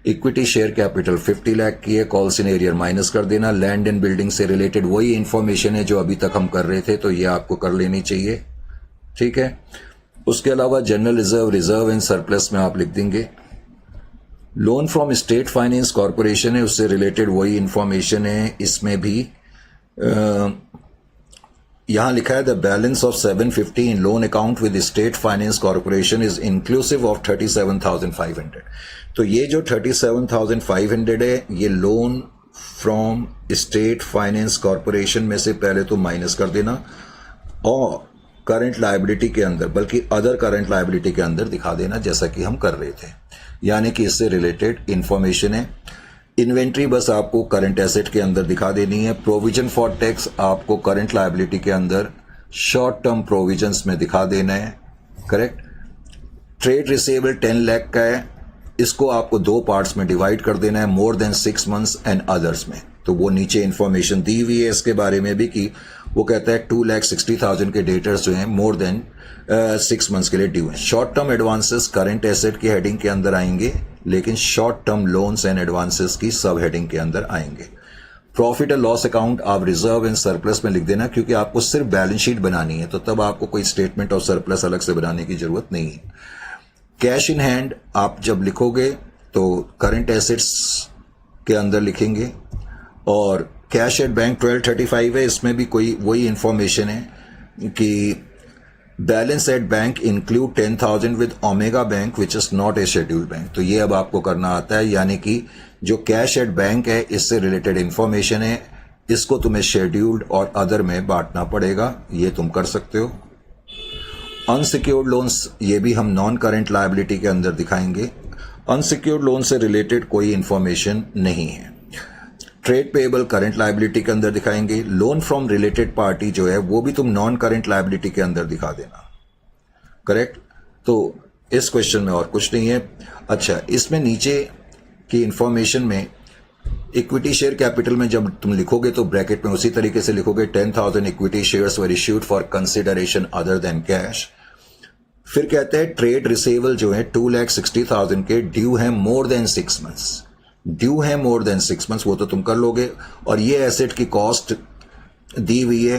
इक्विटी शेयर कैपिटल 50 लाख की है, कॉल सिनेरियर माइनस कर देना। लैंड एंड बिल्डिंग से रिलेटेड वही इंफॉर्मेशन है जो अभी तक हम कर रहे थे, तो ये आपको कर लेनी चाहिए, ठीक है। उसके अलावा general reserve, reserve and surplus में आप लिख देंगे। Loan from state finance corporation है, उससे रिलेटेड वही इंफॉर्मेशन है। इसमें भी यहां लिखा है the balance of 750 in loan account with state finance corporation is inclusive of 37,500। तो ये जो 37,500 है ये loan from state finance corporation में से पहले तो माइनस कर देना, और करंट लायबिलिटी के अंदर, बल्कि अदर करंट लायबिलिटी के अंदर दिखा देना, जैसा कि हम कर रहे थे। यानी कि इससे रिलेटेड इंफॉर्मेशन है। इन्वेंट्री बस आपको करंट एसेट के अंदर दिखा देनी है। प्रोविजन फॉर टैक्स आपको करंट लायबिलिटी के अंदर शॉर्ट टर्म प्रोविजंस में दिखा देना है, करेक्ट। ट्रेड रिसेबल 10 लाख का है, इसको आपको 2 पार्ट्स में डिवाइड कर देना है, more than 6 months and others में। तो वो नीचे इंफॉर्मेशन दी हुई है इसके बारे में भी कि वो कहता है 2,60,000 के डेटर्स जो हैं मोर देन 6 मंथ्स के लिए ड्यू हैं। Short term advances current asset की हेडिंग के अंदर आएंगे, लेकिन short term loans and advances की सब हेडिंग के अंदर आएंगे। प्रॉफिट एंड लॉस अकाउंट आप रिजर्व एंड सरप्लस में लिख देना, क्योंकि आपको सिर्फ बैलेंस शीट बनानी है, तो तब आपको कोई स्टेटमेंट ऑफ सरप्लस अलग से बनाने की जरूरत नहीं है। कैश इन हैंड आप जब लिखोगे तो करंट एसेट्स के अंदर लिखेंगे, और कैश एट बैंक 1235 है, इसमें भी कोई वही इंफॉर्मेशन है कि balance at bank include 10,000 with omega bank which is not a scheduled bank. तो ये अब आपको करना आता है, यानी कि जो कैश एट बैंक है इससे रिलेटेड इंफॉर्मेशन है, इसको तुम्हें शेड्यूल्ड और अदर में बांटना पड़ेगा। ये तुम कर सकते हो। अनसिक्योर्ड लोन्स, ये भी हम नॉन करेंट लायबिलिटी के अंदर दिखाएंगे। अनसिक्योर्ड लोन से रिलेटेड कोई इंफॉर्मेशन नहीं है। ट्रेड पेएबल करंट लायबिलिटी के अंदर दिखाएंगे। लोन फ्रॉम रिलेटेड पार्टी जो है वो भी तुम नॉन करंट लायबिलिटी के अंदर दिखा देना। करेक्ट। तो इस क्वेश्चन में और कुछ नहीं है। अच्छा, इसमें नीचे की इंफॉर्मेशन में इक्विटी शेयर कैपिटल में जब तुम लिखोगे तो ब्रैकेट में उसी तरीके से लिखोगे 10,000 equity shares were issued for consideration other than cash. फिर कहते हैं ट्रेड रिसीवेबल जो है 2,60,000 के ड्यू है मोर देन 6 मंथ्स। ड्यू है मोर देन 6 मंथ्स, वो तो तुम कर लोगे। और ये एसेट की कॉस्ट दी हुई है,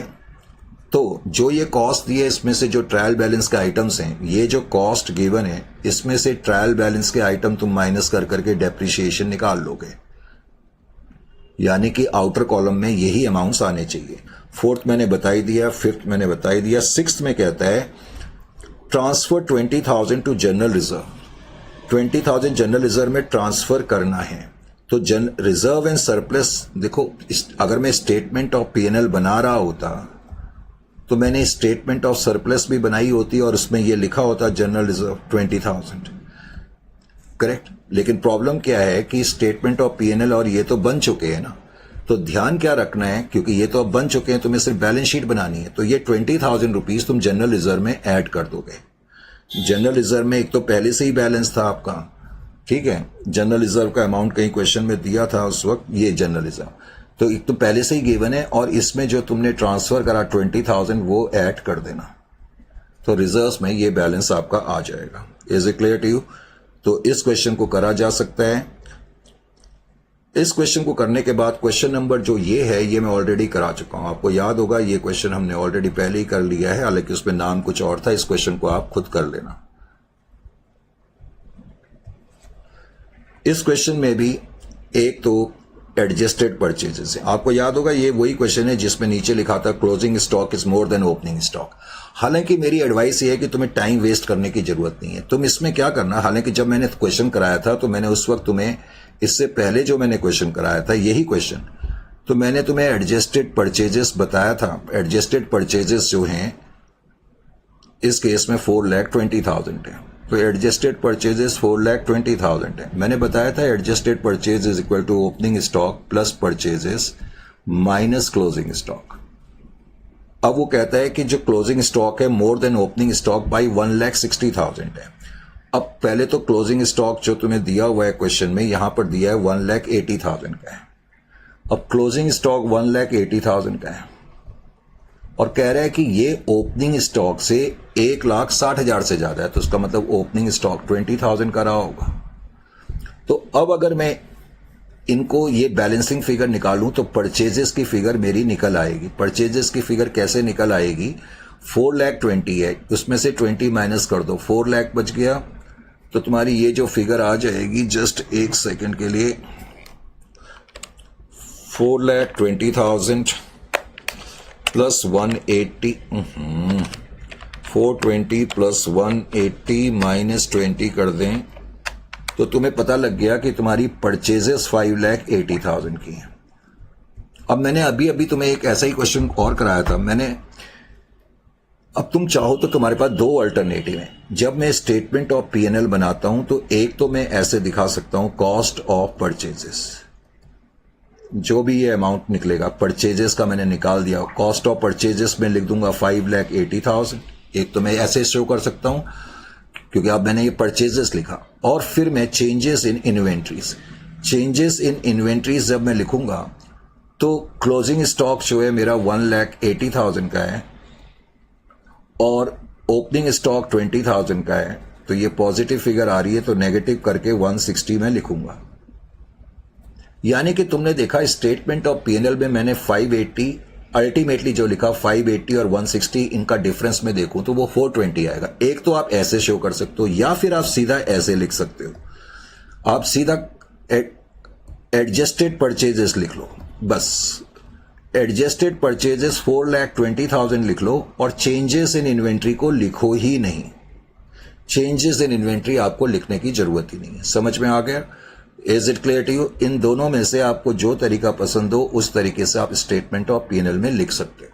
तो जो ये कॉस्ट दी है इसमें से जो ट्रायल बैलेंस के आइटम्स हैं, ये जो कॉस्ट गिवन है इसमें से ट्रायल बैलेंस के आइटम तुम माइनस कर करके डेप्रिसिएशन निकाल लोगे, यानी कि आउटर कॉलम में यही अमाउंट्स आने चाहिए। फोर्थ मैंने बताई दिया, फिफ्थ मैंने बताई दिया। सिक्स्थ में कहता है transfer 20,000 to general reserve. 20,000 general reserve में ट्रांसफर करना है। तो रिजर्व एंड सरप्लस, देखो अगर मैं स्टेटमेंट ऑफ पीएनएल बना रहा होता तो मैंने स्टेटमेंट ऑफ सरप्लस भी बनाई होती और उसमें यह लिखा होता जनरल रिजर्व 20,000। करेक्ट। लेकिन प्रॉब्लम क्या है कि स्टेटमेंट ऑफ पीएनएल और ये तो बन चुके हैं ना, तो ध्यान क्या रखना है, क्योंकि ये तो अब बन चुके हैं, तुम्हें सिर्फ बैलेंस शीट बनानी है। तो ये 20,000 रुपीज तुम जनरल रिजर्व में ऐड कर दोगे। जनरल रिजर्व में एक तो पहले से ही बैलेंस था आपका, ठीक है। जनरल रिजर्व का अमाउंट कहीं क्वेश्चन में दिया था उस वक्त, ये जनरल रिजर्व तो एक तो पहले से ही गिवन है, और इसमें जो तुमने ट्रांसफर करा 20,000 वो ऐड कर देना, तो रिजर्व्स में ये बैलेंस आपका आ जाएगा। Is it clear to you? तो इस क्वेश्चन को करा जा सकता है। इस क्वेश्चन को करने के बाद क्वेश्चन नंबर जो ये है ये मैं ऑलरेडी करा चुका हूं। आपको याद होगा ये क्वेश्चन हमने ऑलरेडी पहले ही कर लिया है, हालांकि उसमें नाम कुछ और था। इस क्वेश्चन को आप खुद कर लेना। इस क्वेश्चन में भी एक तो एडजस्टेड परचेजेस है। आपको याद होगा ये वही क्वेश्चन है जिसमें नीचे लिखा था closing stock is more than opening stock. हालांकि मेरी एडवाइस ये है कि तुम्हें टाइम वेस्ट करने की जरूरत नहीं है। तुम इसमें क्या करना, हालांकि जब मैंने क्वेश्चन कराया था तो मैंने उस वक्त तुम्हें, इससे पहले जो मैंने क्वेश्चन कराया था यही क्वेश्चन, तो मैंने तुम्हें एडजस्टेड परचेजेस बताया था। एडजस्टेड परचेजेस जो हैं इस केस में 4,20,000 है। तो एडजस्टेड परचेजेस 4,20,000 है। मैंने बताया था adjusted purchase is equal to opening stock plus purchases minus closing stock. अब वो कहता है कि जो क्लोजिंग स्टॉक है more than opening stock by 1,60,000 है। अब पहले तो क्लोजिंग स्टॉक जो तुम्हें दिया हुआ है क्वेश्चन में, यहां पर दिया है 1,80,000 का है। अब क्लोजिंग स्टॉक 1,80,000 का है और कह रहा है कि ये ओपनिंग स्टॉक से 1,60,000 से ज्यादा है, तो उसका मतलब ओपनिंग स्टॉक 20,000 का रहा होगा। तो अब अगर मैं इनको ये बैलेंसिंग फिगर निकालूं तो परचेजेस की फिगर मेरी निकल आएगी। परचेजेस की फिगर कैसे निकल आएगी, 4,20,000 है, उसमें से 20 माइनस कर दो, 4 लाख बच गया। तो तुम्हारी ये जो फिगर आ जाएगी, जस्ट एक सेकंड के लिए, 4,20,000 प्लस 180, 420 प्लस 180 माइनस 20 कर दें तो तुम्हें पता लग गया कि तुम्हारी परचेजेस 5,80,000 की है। अब मैंने अभी तुम्हें एक ऐसा ही क्वेश्चन और कराया था मैंने। अब तुम चाहो तो तुम्हारे पास दो अल्टरनेटिव हैं। जब मैं स्टेटमेंट ऑफ पीएनएल बनाता हूं तो एक तो मैं ऐसे दिखा सकता हूं, कॉस्ट ऑफ परचेजेस, जो भी ये अमाउंट निकलेगा परचेजेस का मैंने निकाल दिया, कॉस्ट ऑफ परचेजेस में लिख दूंगा 5,80,000। एक तो मैं ऐसे शो कर सकता हूं क्योंकि अब मैंने ये परचेजेस लिखा, और फिर मैं changes in inventories, changes in inventories जब मैं लिखूंगा तो क्लोजिंग स्टॉक जो है मेरा 1,80,000 का है और ओपनिंग स्टॉक 20,000 का है, तो ये पॉजिटिव फिगर आ रही है तो नेगेटिव करके 160 में लिखूंगा। यानी कि तुमने देखा स्टेटमेंट ऑफ पीएनएल में मैंने 580, अल्टीमेटली जो लिखा 580 और 160, इनका डिफरेंस में देखूं तो वो 420 आएगा। एक तो आप ऐसे शो कर सकते हो या फिर आप सीधा ऐसे लिख सकते हो, आप सीधा एडजस्टेड परचेजेस लिख लो बस। एडजस्टेड परचेजेस 4,20,000 लिख लो और चेंजेस इन इन्वेंट्री को लिखो ही नहीं। चेंजेस इन इन्वेंट्री आपको लिखने की जरूरत ही नहीं है। समझ में आ गया? Is it clear to you? इन दोनों में से आपको जो तरीका पसंद हो उस तरीके से आप स्टेटमेंट ऑफ पीएनएल में लिख सकते हो।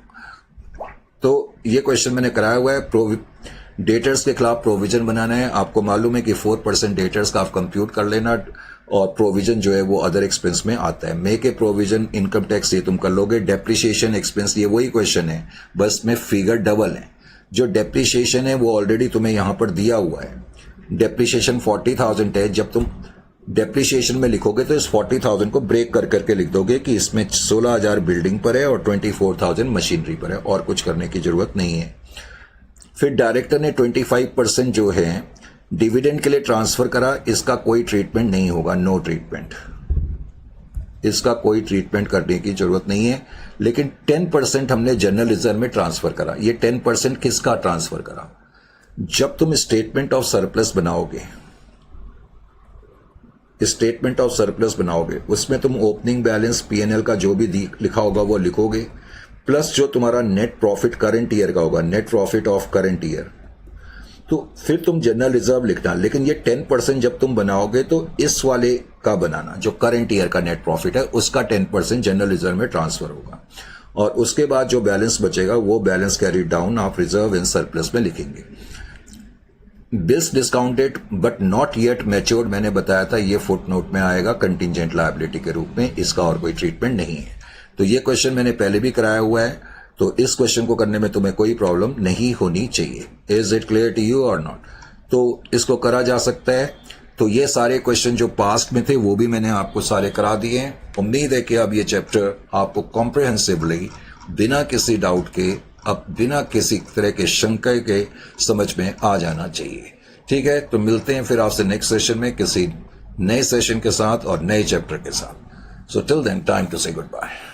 तो ये क्वेश्चन मैंने कराया हुआ है। डेटर्स के खिलाफ प्रोविजन बनाना है। आपको मालूम है कि 4% डेटर्स का आप कंप्यूट कर लेना और प्रोविजन जो है वो अदर एक्सपेंस में आता है। Make a provision income tax ये तुम कर लोगे। डेप्रिसिएशन एक्सपेंस ये वही क्वेश्चन है, बस में फिगर डबल है। जो डेप्रिसिएशन है वो ऑलरेडी तुम्हें यहां पर दिया हुआ है। डेप्रिसिएशन 40,000 है। जब तुम डेप्रिसिएशन में लिखोगे तो इस 40,000 को ब्रेक कर करके लिख दोगे कि इसमें 16,000 बिल्डिंग पर है और 24,000 मशीनरी पर है, और कुछ करने की जरूरत नहीं है। फिर डायरेक्टर ने 25% जो है डिविडेंड के लिए ट्रांसफर करा। इसका कोई ट्रीटमेंट नहीं होगा, नो ट्रीटमेंट। इसका कोई ट्रीटमेंट करने की जरूरत नहीं है। लेकिन 10% हमने जनरल रिजर्व में ट्रांसफर करा। ये 10% किसका ट्रांसफर करा? जब तुम स्टेटमेंट ऑफ सरप्लस बनाओगे, स्टेटमेंट ऑफ सरप्लस बनाओगे, उसमें तुम ओपनिंग बैलेंस पीएनएल का जो भी लिखा होगा वो लिखोगे, प्लस जो तुम्हारा नेट प्रॉफिट करंट ईयर का होगा, net profit of current year. तो फिर तुम जनरल रिजर्व लिखना। लेकिन ये 10% जब तुम बनाओगे तो इस वाले का बनाना, जो करंट ईयर का नेट प्रॉफिट है उसका 10% जनरल रिजर्व में ट्रांसफर होगा, और उसके बाद जो बैलेंस बचेगा वो बैलेंस कैरी डाउन आप रिजर्व इन सरप्लस में लिखेंगे। Bills discounted but not yet matured मैंने बताया था, ये फुट नोट में आएगा कंटिंजेंट लायबिलिटी के रूप में। इसका और कोई ट्रीटमेंट नहीं है। तो ये क्वेश्चन मैंने पहले भी कराया हुआ है, तो इस क्वेश्चन को करने में तुम्हें कोई प्रॉब्लम नहीं होनी चाहिए। Is it clear to you और नॉट? तो इसको करा जा सकता है। तो ये सारे क्वेश्चन जो पास्ट में थे वो भी मैंने आपको सारे करा दिए हैं। उम्मीद है कि अब ये चैप्टर आपको कॉम्प्रिहेंसिवली बिना किसी डाउट के, अब बिना किसी तरह के शंका के समझ में आ जाना चाहिए। ठीक है, तो मिलते हैं फिर आपसे नेक्स्ट सेशन में किसी नए सेशन के साथ और नए चैप्टर के साथ। So till then time to say good bye.